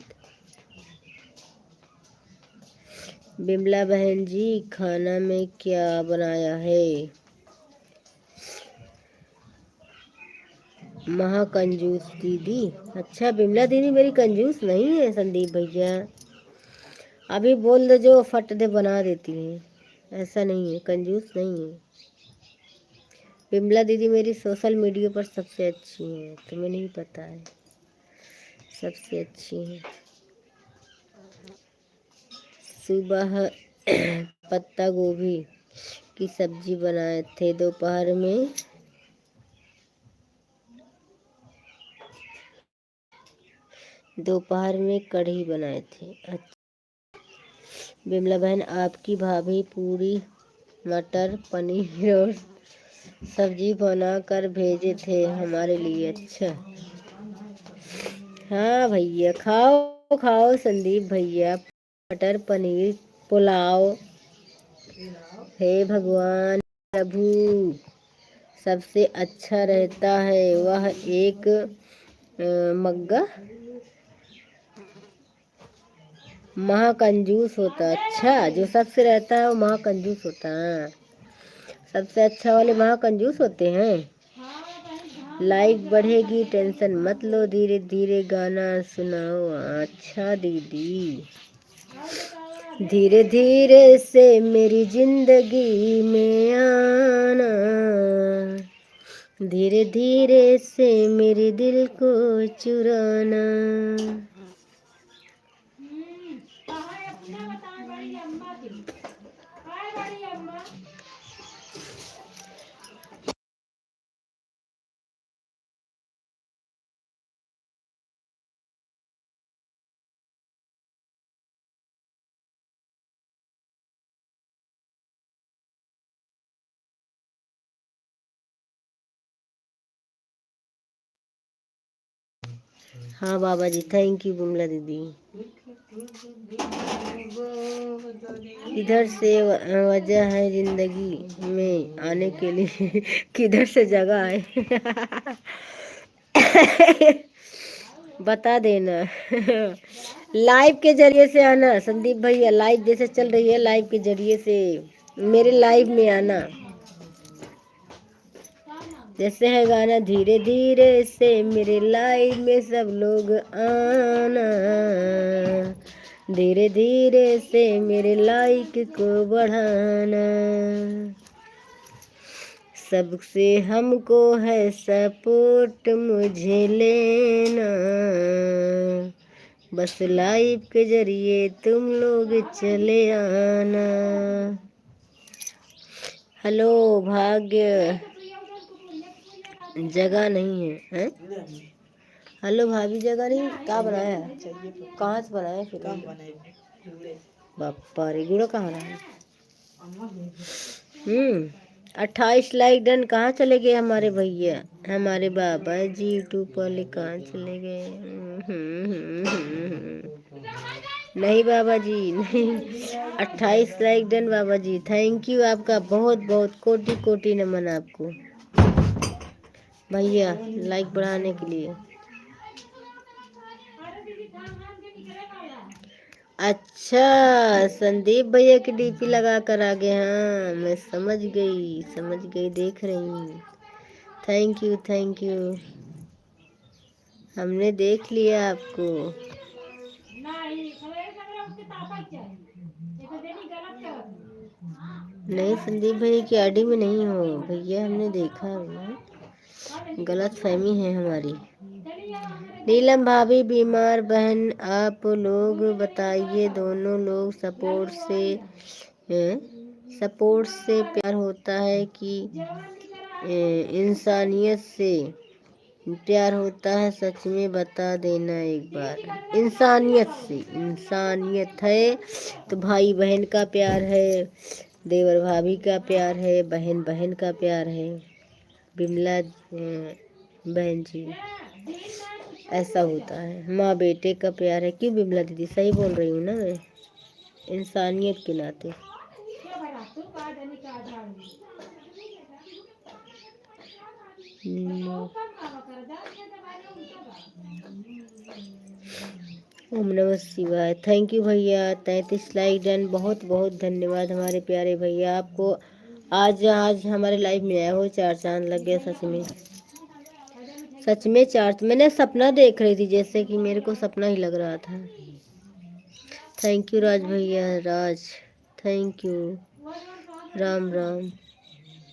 बिमला बहन जी, खाना में क्या बनाया है? महाकंजूस दीदी। अच्छा, बिमला दीदी मेरी कंजूस नहीं है संदीप भैया, अभी बोल दो जो फट दे बना देती हैं, ऐसा नहीं है, कंजूस नहीं है। बिमला दीदी मेरी सोशल मीडिया पर सबसे अच्छी हैं, तुम्हें नहीं पता है, सबसे अच्छी हैं। सुबह पत्ता गोभी की सब्जी बनाए थे, दोपहर में कढ़ी बनाए थे। अच्छा, बिमला बहन आपकी भाभी पूरी मटर पनीर और सब्जी बना कर भेजे थे हमारे लिए। अच्छा, हाँ भैया, खाओ खाओ संदीप भैया, मटर पनीर पुलाव। हे भगवान प्रभु, सबसे अच्छा रहता है वह एक मग्गा महाकंजूस होता। अच्छा, जो सबसे रहता है वो महाकंजूस होता है, सबसे अच्छा वाले महाकंजूस होते हैं। लाइक बढ़ेगी, टेंशन मत लो, धीरे धीरे गाना सुनाओ। अच्छा दीदी, धीरे धीरे से मेरी जिंदगी में आना, धीरे धीरे से मेरे दिल को चुराना। हाँ बाबा जी, थैंक यू बिमला दीदी। किधर से वजह है जिंदगी में आने के लिए किधर से जगह है बता देना लाइव के जरिए से आना संदीप भैया, लाइव जैसे चल रही है, लाइव के जरिए से मेरे लाइव में आना। जैसे है गाना, धीरे धीरे से मेरे लाइफ में सब लोग आना, धीरे धीरे से मेरे लाइक को बढ़ाना, सबसे हमको है सपोर्ट मुझे लेना, बस लाइफ के जरिए तुम लोग चले आना। हेलो भाग्य, जगह नहीं है, हैं? हेलो भाभी, जगह नहीं, क्या बनाया, कहाँ से बनाया फिर? बापा रे, गुड़ा कहाँ रहा है? 28 लाइक डन। कहाँ चले गए हमारे भैया, हमारे बाबा जी? यूट्यूब वाले कहाँ चले गए? नहीं बाबा जी, नहीं। 28 लाइक डन बाबा जी, थैंक यू, आपका बहुत बहुत कोटि कोटि नमन आपको। भैया लाइक बढ़ाने के लिए। अच्छा, संदीप भैया की डीपी लगा कर आ गए। हाँ मैं समझ गई, देख रही हूँ। थैंक यू थैंक यू, हमने देख लिया आपको। नहीं संदीप भैया की आईडी में नहीं हो भैया, हमने देखा है, गलत फहमी है हमारी। नीलम भाभी बीमार बहन आप लोग बताइए, दोनों लोग सपोर्ट से प्यार होता है कि इंसानियत से प्यार होता है? सच में बता देना एक बार। इंसानियत है तो भाई बहन का प्यार है, देवर भाभी का प्यार है, बहन बहन का प्यार है। बिमला बहन जी, ऐसा होता है, माँ बेटे का प्यार है। क्यों बिमला दीदी, सही बोल रही हूँ ना मैं, इंसानियत के नाते। ओम नमः शिवाय। थैंक यू भैया, 33 लाइक डन, बहुत बहुत धन्यवाद हमारे प्यारे भैया। आपको आज हमारे लाइव में आया हो, 4 चांद लग गया। सच में 4, मैंने सपना देख रही थी, जैसे कि मेरे को सपना ही लग रहा था। थैंक यू राज भैया, राज थैंक यू, राम राम,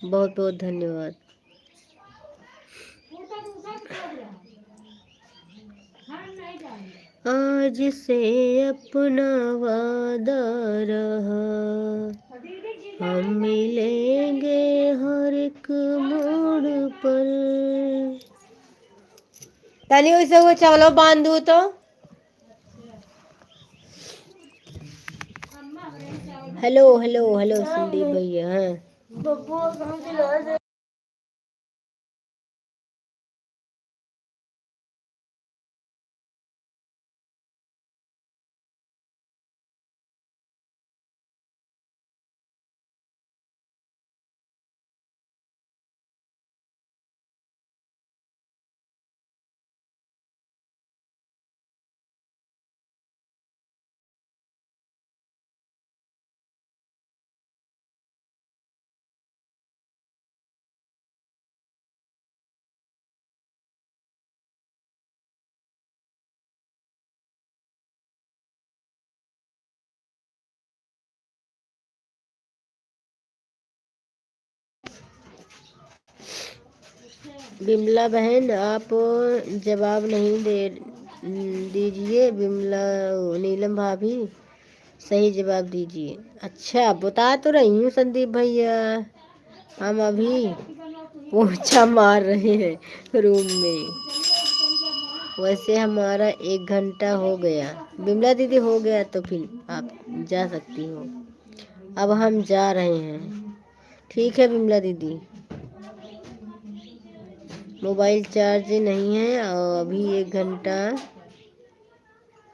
बहुत बहुत धन्यवाद। आज से अपना वादा रहा, हम मिलेंगे हर एक मोड़ पर। तनी वैसे वो चावलों बांध दू तो। हेलो हेलो हेलो संदीप भैया। हाँ बिमला बहन आप जवाब नहीं दीजिए। नीलम भाभी सही जवाब दीजिए। अच्छा बता तो रही हूँ संदीप भैया, हम अभी पोछा मार रहे हैं रूम में। वैसे हमारा 1 घंटा हो गया। बिमला दीदी हो गया तो फिर आप जा सकती हो। अब हम जा रहे हैं, ठीक है बिमला दीदी। मोबाइल चार्ज नहीं है और अभी 1 घंटा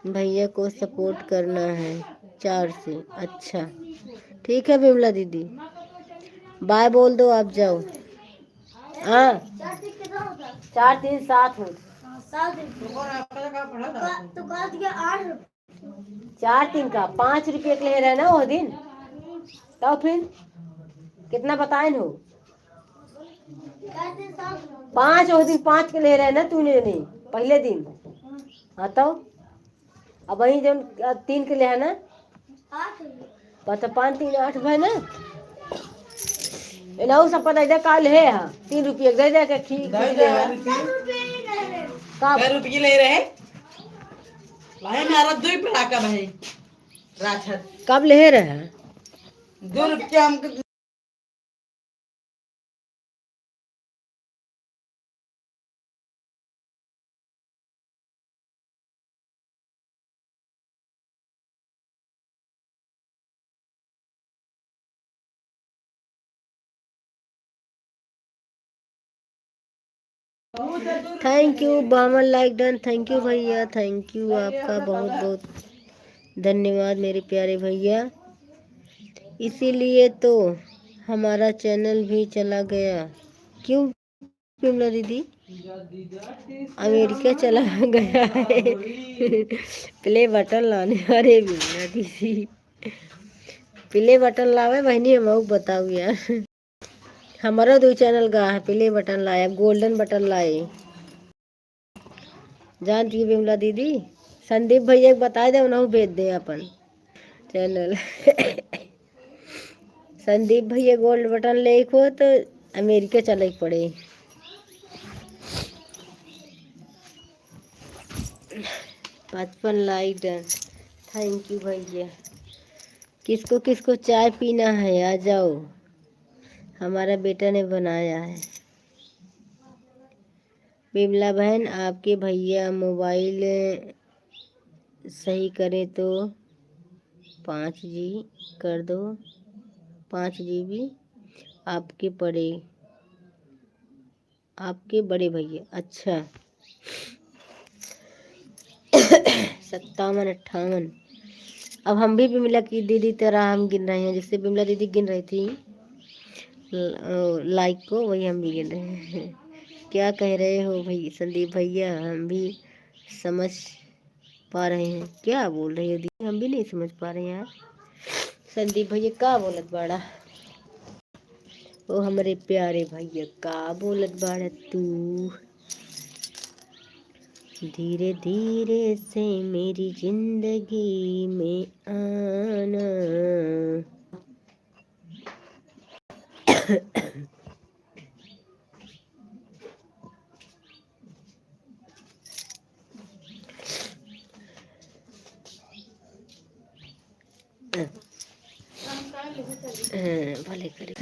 भैया को सपोर्ट करना है 4 से। अच्छा ठीक है बिमला दीदी, बाय बोल दो, आप जाओ। हाँ 4 3 7 हो, 4 3 का 5 रुपये के ले रहे ना वो दिन, तो फिर कितना बताए हो? 5 वो दिन 5 के ले रहे ना तूने, नहीं पहले दिन। हाँ तो अब वही जो 3 के ले है ना, तो 5 3 8 भाई ना, इलाऊ सब पता इधर काल है। हाँ 3 रुपये दे दे के ठीक है। कै रुपये ले रहे भाई, मेरा 2 पटाखा भाई राछत कब ले रहे हैं? 2 रुपये हमको। Thank you Baman like done, thank you भैया, थैंक यू आपका बहुत बहुत धन्यवाद मेरे प्यारे भैया। इसीलिए तो हमारा चैनल भी चला गया। क्यों विमला दीदी अमेरिका चला गया है प्ले बटन लाने। अरे विमला दीदी प्ले बटन लावे बहनी हम बताऊ यार। हमारा 2 चैनल गा है प्ले बटन लाया गोल्डन बटन लाए जानती है विमला दीदी। संदीप भैया बता दे उन्हें भेज दे अपन चैनल संदीप भैया गोल्ड बटन ले को तो अमेरिका चले पड़े। 55 लाइक डन थैंक यू भैया। किसको किसको चाय पीना है आ जाओ हमारा बेटा ने बनाया है। विमला बहन आपके भैया मोबाइल सही करे तो 5G कर दो 5 GB आपके बड़े भैया। अच्छा 57 58 अब हम भी विमला की दीदी तरह हम गिन रहे हैं जिससे विमला दीदी गिन रही थी लाइक को वही हम भी गिन रहे हैं। क्या कह रहे हो भाई संदीप भैया हम भी समझ पा रहे हैं क्या बोल रही हो दीदी हम भी नहीं समझ पा रहे हैं यार। संदीप भैया का बोलत बाड़ा ओ हमारे प्यारे भैया का बोलत बाड़ा तू। धीरे धीरे से मेरी जिंदगी में आना भले करे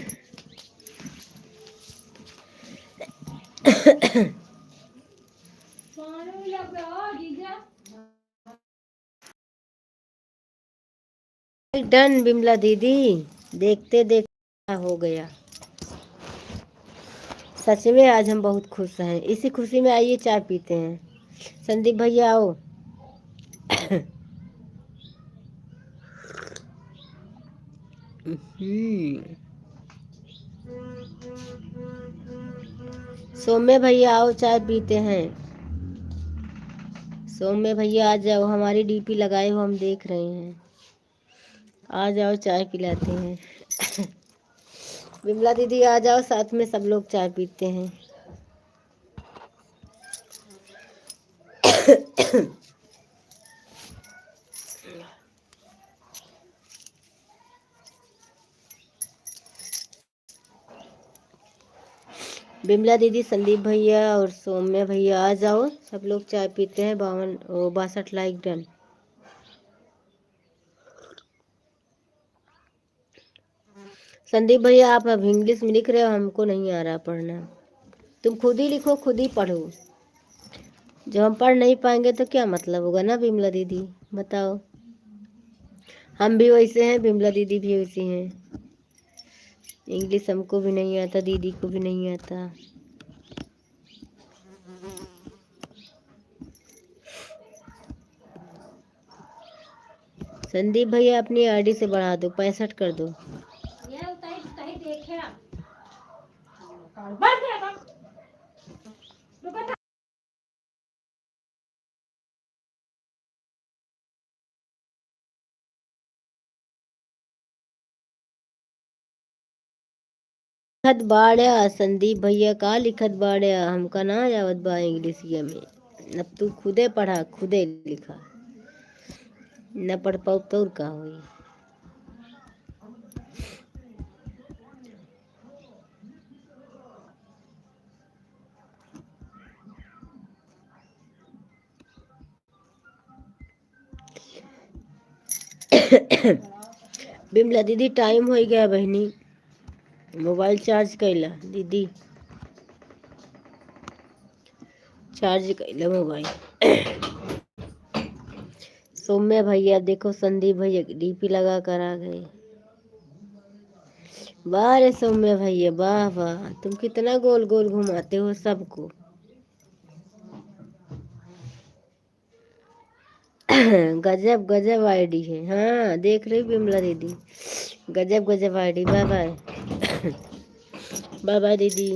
डन बिमला दीदी देखते देखते हो गया। सच में आज हम बहुत खुश हैं इसी खुशी में आइए चाय पीते हैं। संदीप भैया आओ सौम्य भैया आओ चाय पीते हैं। सौम्य भैया आ जाओ हमारी डीपी लगाए हो हम देख रहे हैं आ जाओ चाय पिलाते हैं। विमला दीदी आ जाओ साथ में सब लोग चाय पीते हैं। बिमला दीदी संदीप भैया और सौम्य भैया आ जाओ सब लोग चाय पीते हैं। 62 लाइक डन। संदीप भैया आप अब इंग्लिश में लिख रहे हो हमको नहीं आ रहा पढ़ना तुम खुद ही लिखो खुद ही पढ़ो जब हम पढ़ नहीं पाएंगे तो क्या मतलब होगा ना बिमला दीदी बताओ। हम भी वैसे हैं बिमला दीदी भी वैसी हैं। इंग्लिश हमको भी नहीं आता दीदी को भी नहीं आता। संदीप भैया अपनी आईडी से बढ़ा दो 65 कर दो। लिखत बाड़ा संदीप भैया का लिखत बाड़ा हमका ना आवत बा इंग्लिशिया में। अब तू खुदे पढ़ा खुदे लिखा न पढ़ पाऊ तो का होई। बिमला दीदी टाइम हो गया बहनी मोबाइल चार्ज कैला दीदी चार्ज कैला मोबाइल। सौम्य भैया देखो संदीप भैया डीपी लगा कर आ गए। वाह रे सौम्य भैया वाह वाह तुम कितना गोल गोल घुमाते हो सबको। गजब गजब आईडी है। हाँ देख रही बिमला दीदी गजब गजब ID. Bye bye bye bye दीदी।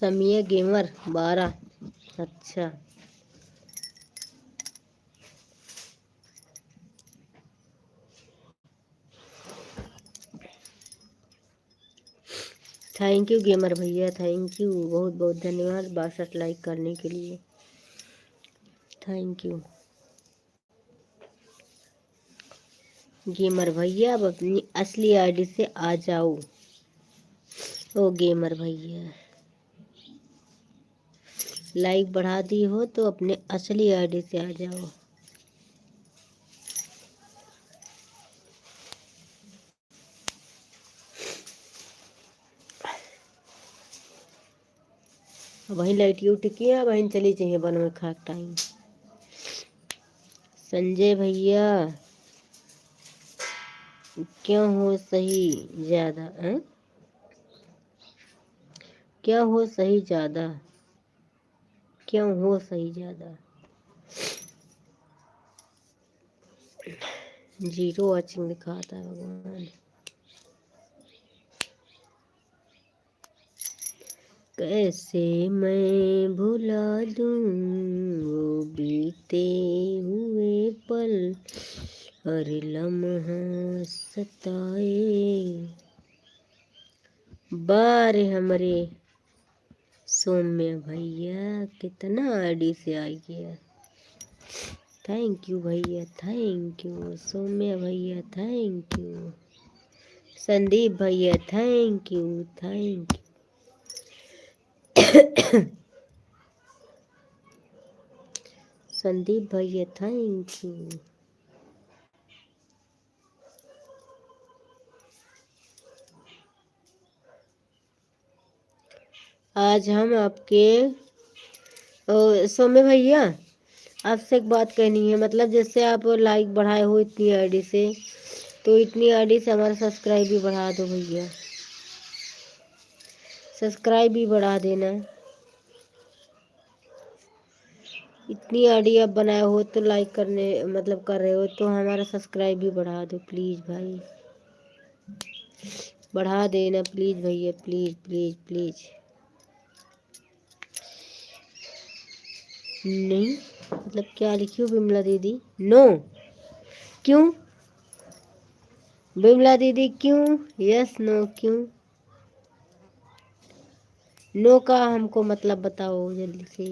समिया गेमर 12। अच्छा, थैंक यू गेमर भैया, थैंक यू, बहुत बहुत धन्यवाद 62 लाइक करने के लिए, थैंक यू गेमर भैया। अब अपनी असली आईडी से आ जाओ। ओ गेमर भैया, लाइक बढ़ा दी हो तो अपने असली आईडी से आ जाओ। वहीं लाइट उठ किया, वहीं चली चाहिए बन में खाक टाइम। संजय भैया क्यों हो सही ज्यादा, क्या हो सही ज्यादा, क्यों हो सही ज्यादा। 0 वॉचिंग दिखाता है भगवान। कैसे मैं भुला दूं वो बीते हुए पल, हर लम्हा सताए। बारे हमरे सौम्य भैया कितना आईडी से आ गया। थैंक यू भैया, थैंक यू सौम्य भैया, थैंक यू संदीप भैया, thank you, thank you. Sandeep भैया, थैंक यू। आज हम आपके सौम्य भैया आपसे एक बात कहनी है। मतलब जैसे आप लाइक बढ़ाए हो इतनी आईडी से, तो इतनी आईडी से हमारा सब्सक्राइब भी बढ़ा दो भैया, सब्सक्राइब भी बढ़ा देना। इतनी आईडी आप बनाए हो तो लाइक करने मतलब कर रहे हो तो हमारा सब्सक्राइब भी बढ़ा दो प्लीज़ भाई, बढ़ा देना प्लीज़ भैया, प्लीज़ प्लीज़ प्लीज़। नहीं मतलब क्या लिखी हो बिमला दीदी? नो क्यों बिमला दीदी, क्यों? यस नो क्यों? नो का हमको मतलब बताओ जल्दी से।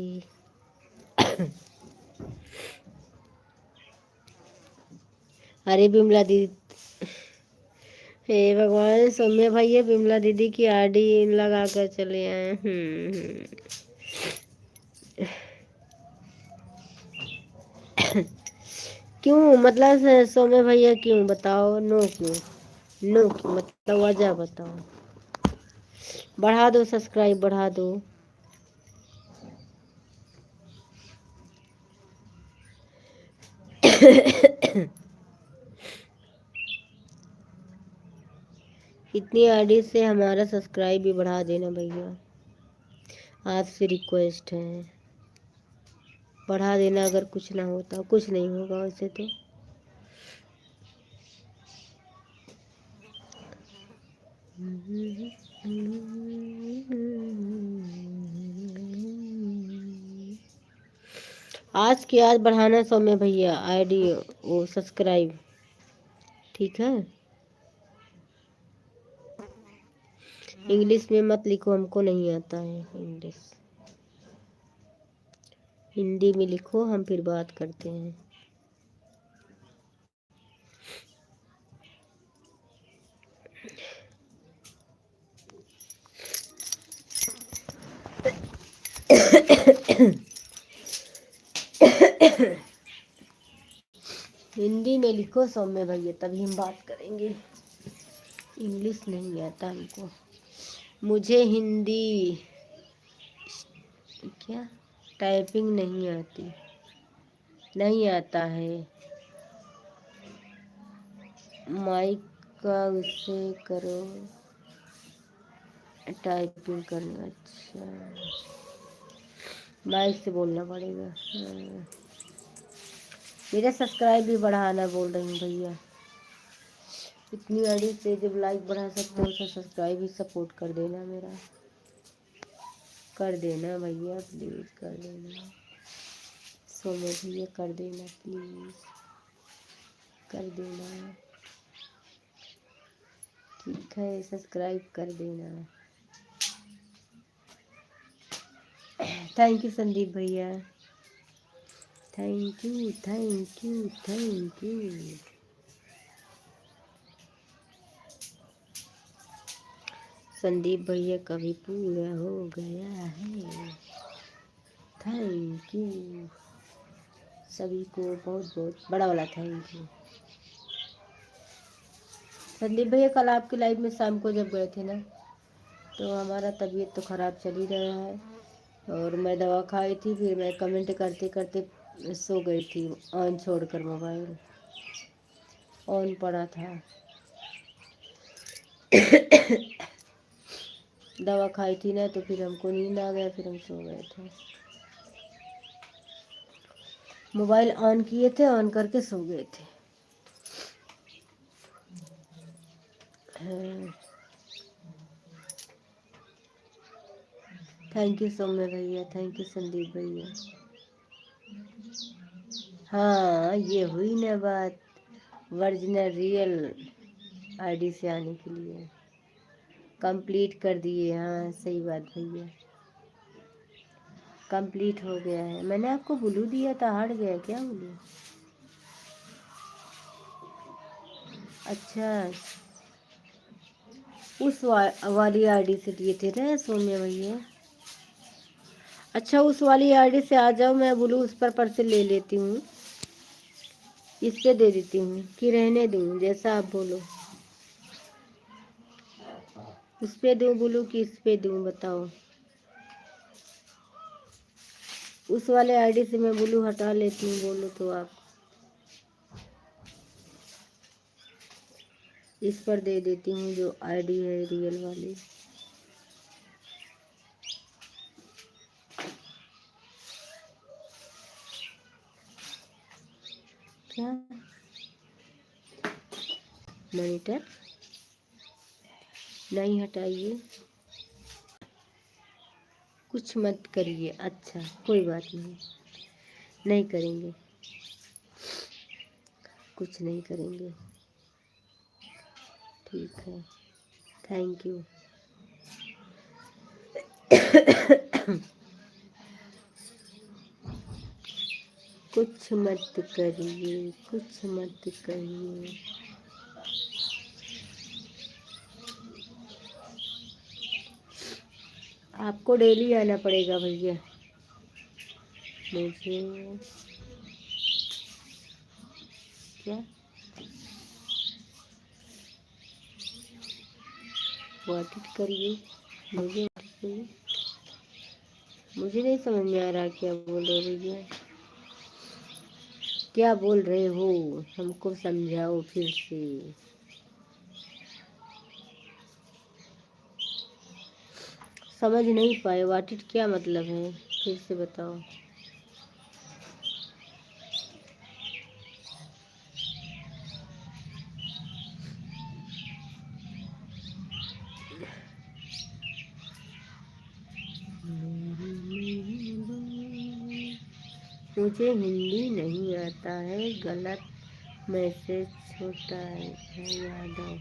अरे बिमला दीदी, हे भगवान, सौम्या भैया बिमला दीदी की आईडी लगा कर चले आए। क्यों मतलब सौम्या भैया क्यों बताओ? नो क्यों? नो क्यों मतलब वजह बताओ। बढ़ा दो सब्सक्राइब, बढ़ा दो। इतनी आईडी से हमारा सब्सक्राइब भी बढ़ा देना भैया, आपसे रिक्वेस्ट है, बढ़ा देना। अगर कुछ ना होता, कुछ नहीं होगा वैसे तो। आज की आज बढ़ाना सौम्य भैया आईडी वो सब्सक्राइब, ठीक है। इंग्लिश में मत लिखो, हमको नहीं आता है इंग्लिश, हिंदी में लिखो, हम फिर बात करते हैं। हिंदी में लिखो सौम्य भैया, तभी हम बात करेंगे। इंग्लिश नहीं आता हमको, मुझे हिंदी क्या टाइपिंग नहीं आती, नहीं आता है। माइक का उससे करो टाइपिंग करना। अच्छा, माइक से बोलना पड़ेगा। हाँ। मेरा सब्सक्राइब भी बढ़ाना बोल रही हूँ भैया, इतनी आईडी से जब लाइक बढ़ा सकते हो तो सब्सक्राइब भी सपोर्ट कर देना मेरा। कर देना भैया, प्लीज कर देना। सोमे भैया कर देना, प्लीज कर देना। ठीक है, सब्सक्राइब कर देना। थैंक यू संदीप भैया, thank you thank you thank you. Sandeep भैया का भी पूरा हो गया है। थैंक यू सभी को, बहुत बहुत बड़ा वाला थैंक यू। संदीप भैया कल आपकी लाइव में शाम को जब गए थे ना, तो हमारा तबीयत तो ख़राब चल ही रहा है और मैं दवा खाई थी, फिर मैं कमेंट करते करते सो गई थी, ऑन छोड़कर मोबाइल ऑन पड़ा था। दवा खाई थी ना, तो फिर हमको नींद आ गया, फिर हम सो गए थे। मोबाइल ऑन किए थे, ऑन करके सो गए थे। हाँ। थैंक यू सौम्य भैया, थैंक यू संदीप भैया। हाँ, ये हुई ना बात, ओरिजिनल रियल आईडी से आने के लिए कंप्लीट कर दिए। हाँ सही बात भैया, कंप्लीट हो गया है। मैंने आपको ब्लू दिया था, हट गया क्या ब्लू? अच्छा, उस वाली आईडी से दिए थे ना सोनिया भैया? अच्छा, उस वाली आईडी से आ जाओ, मैं ब्लू उस पर से ले लेती हूँ, इस पे दे देती हूँ कि रहने दूँ, जैसा आप बोलो। उस पे दूँ ब्लू कि इस पे दूँ, बताओ। उस वाले आईडी से मैं ब्लू हटा लेती हूँ, बोलो तो आप। इस पर दे देती हूँ जो आईडी है रियल वाली। क्या मॉनिटर नहीं हटाइए, कुछ मत करिए। अच्छा कोई बात नहीं, नहीं करेंगे, कुछ नहीं करेंगे, ठीक है। Thank you. कुछ मत करिए, कुछ मत करिए। आपको डेली आना पड़ेगा भैया, मुझे क्या वाटिट करिए, मुझे वाटिट करिए। मुझे नहीं समझ में आ रहा क्या बोल रहे हो भैया, क्या बोल रहे हो, हमको समझाओ फिर से। समझ नहीं पाए, वाटिट क्या मतलब है, फिर से बताओ। मुझे हिंदी नहीं आता है, गलत मैसेज छोटा है यादव।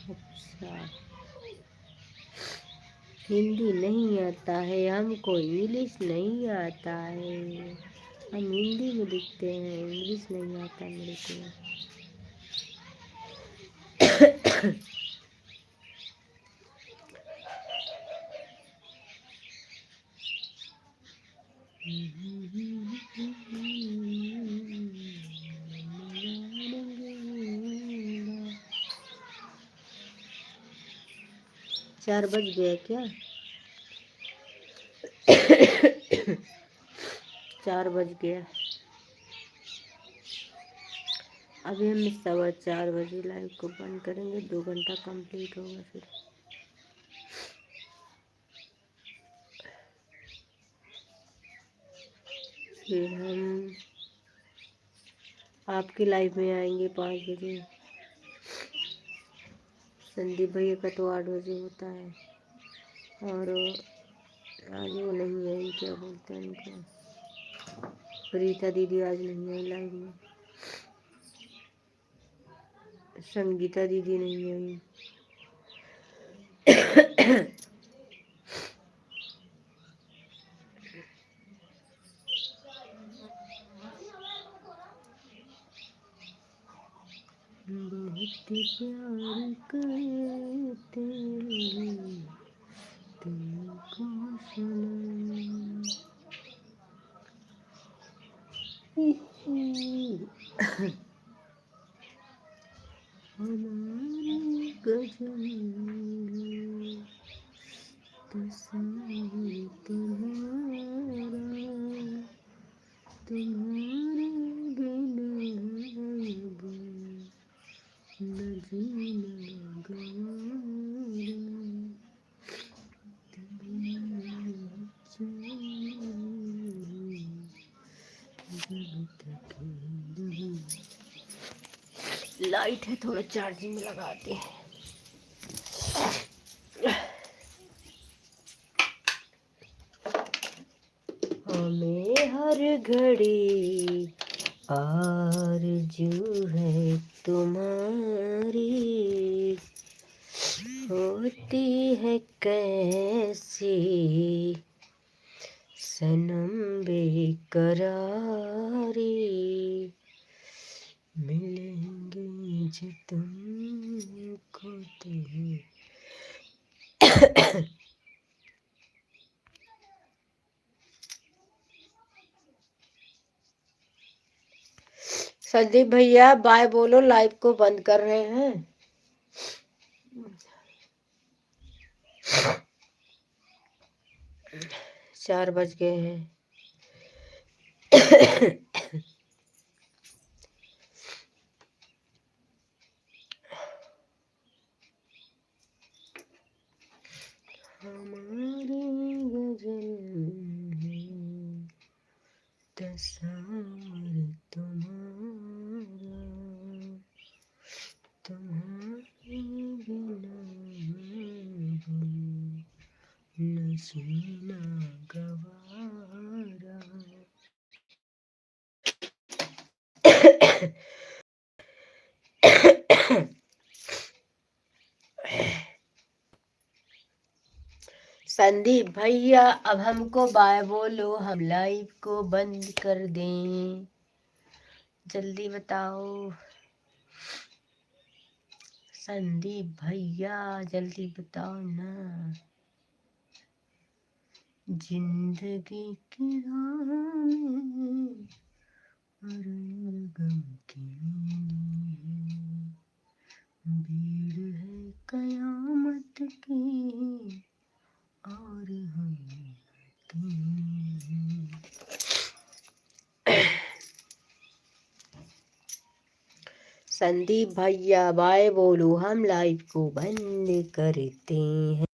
अच्छा, हिंदी नहीं आता है हमको, इंग्लिश नहीं आता है, हम हिंदी में लिखते हैं, इंग्लिश नहीं आता मेरे को। चार बज गए क्या? 4 बज गया। अभी हम 4:15 बजे लाइव को बंद करेंगे, 2 घंटा कंप्लीट होगा फिर हम आपकी लाइव में आएंगे 5 बजे। संदीप भैया का तो 8 बजे होता है, और आज वो नहीं आई, क्या बोलते हैं उनको, रीता दीदी आज नहीं आई लाइव में, संगीता दीदी नहीं आई। बहुत प्यार करते हैं तुमको सनम। हमारी गजल तस्वीर तुम्हारा, तुम्हारे बिना अब न जीना गवारा, जब तक नहीं। लाइट है, थोड़ा चार्जिंग में लगाते हैं। हमें हर घड़ी आरज़ू है तुम्हारी, होती है कैसी सनम बेकरारी, मिलेंगे जो तुमको तो। संदीप भैया बाय बोलो, लाइव को बंद कर रहे हैं। 4 बज गए हैं। हमारी गजल है तस्वीर तुम्हारा, तुम्हारे बिना न जीना गवारा। संदीप भैया अब हमको बाय बोलो, हम लाइव को बंद कर दें, जल्दी बताओ। संदीप भैया जल्दी बताओ ना। जिंदगी की राह में हर गम की भीड़ है कयामत की, और हम संदीप भैया बाय बोलो, हम लाइव को बंद करते हैं।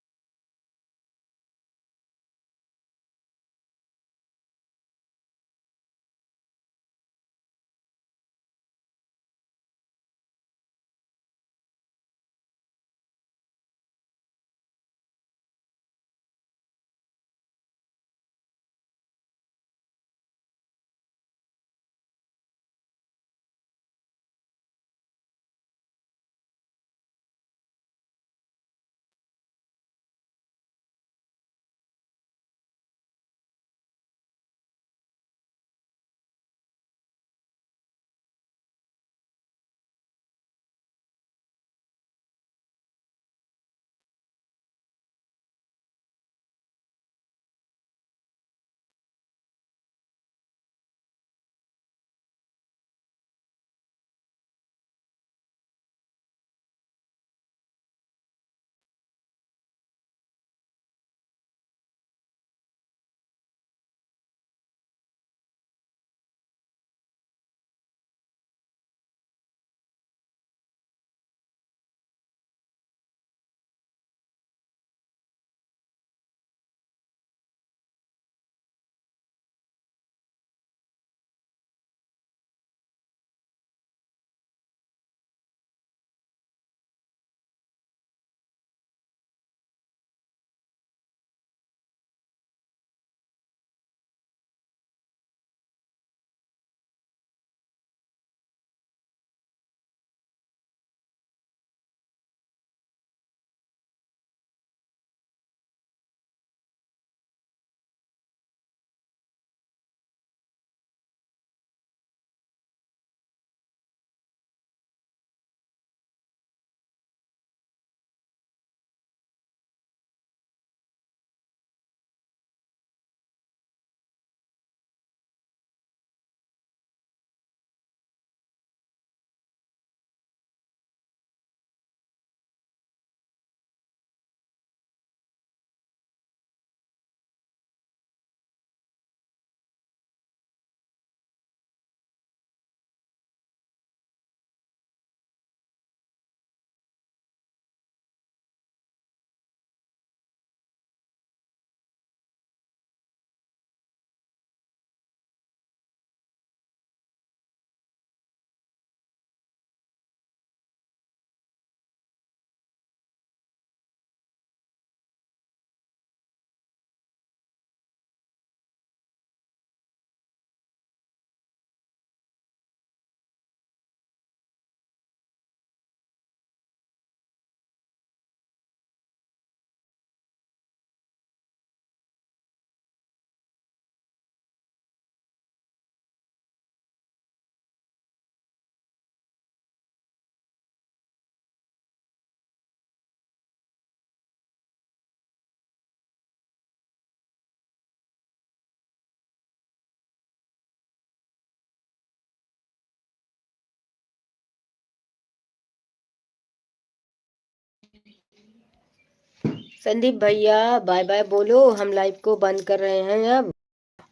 संदीप भैया बाय बाय बोलो, हम लाइव को बंद कर रहे हैं अब।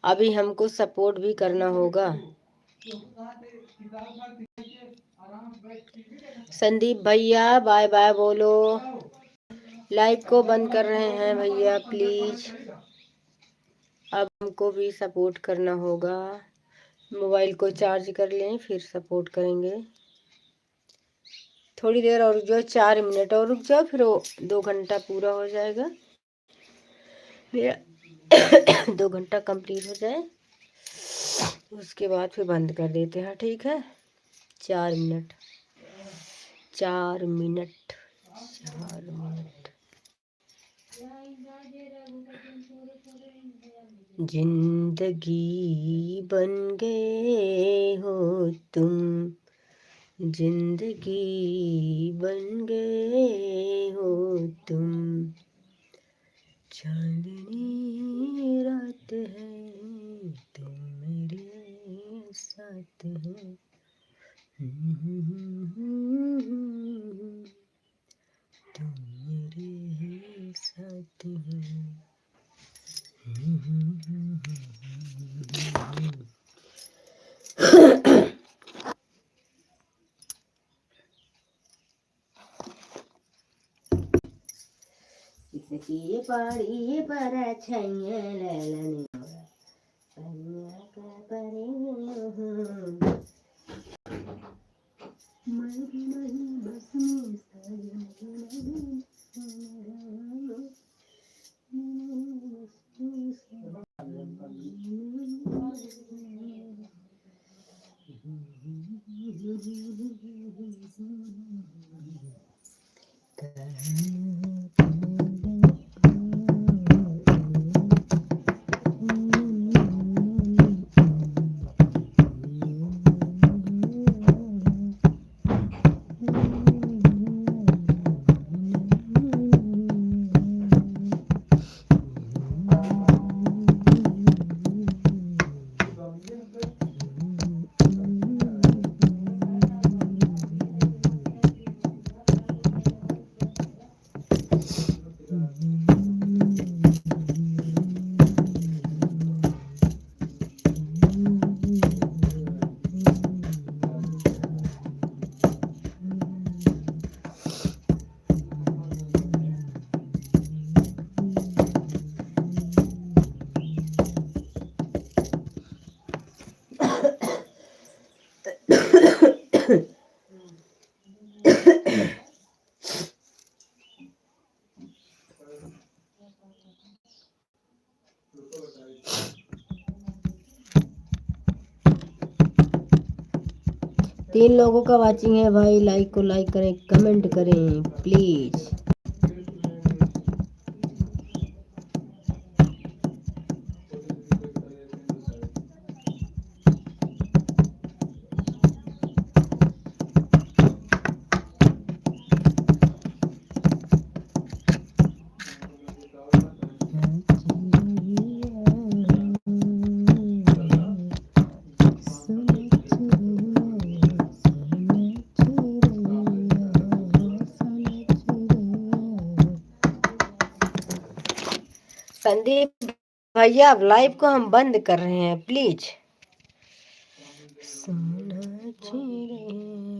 अभी हमको सपोर्ट भी करना होगा। संदीप भैया बाय बाय बोलो, लाइव को बंद कर रहे हैं भैया प्लीज। अब हमको भी सपोर्ट करना होगा। मोबाइल को चार्ज कर लें फिर सपोर्ट करेंगे। थोड़ी देर और रुक जाओ, 4 मिनट और रुक जाओ, फिर वो 2 घंटा पूरा हो जाएगा। मेरा 2 घंटा कंप्लीट हो जाए उसके बाद फिर बंद कर देते हैं, ठीक है। 4 मिनट 4 मिनट 4 मिनट। जिंदगी बन गए हो तुम, जिंदगी बन गए हो तुम, चांदनी रात है तुम मेरे साथ हो। तुम मेरे साथ हो। किसकी पड़ी पर छैया ललनी पनिया का परे मैं भी नहीं बस में तीन लोगों का वाचिंग है भाई, लाइक को लाइक करें, कमेंट करें प्लीज। संदीप भैया अब लाइव को हम बंद कर रहे हैं प्लीज। सोना चिड़िया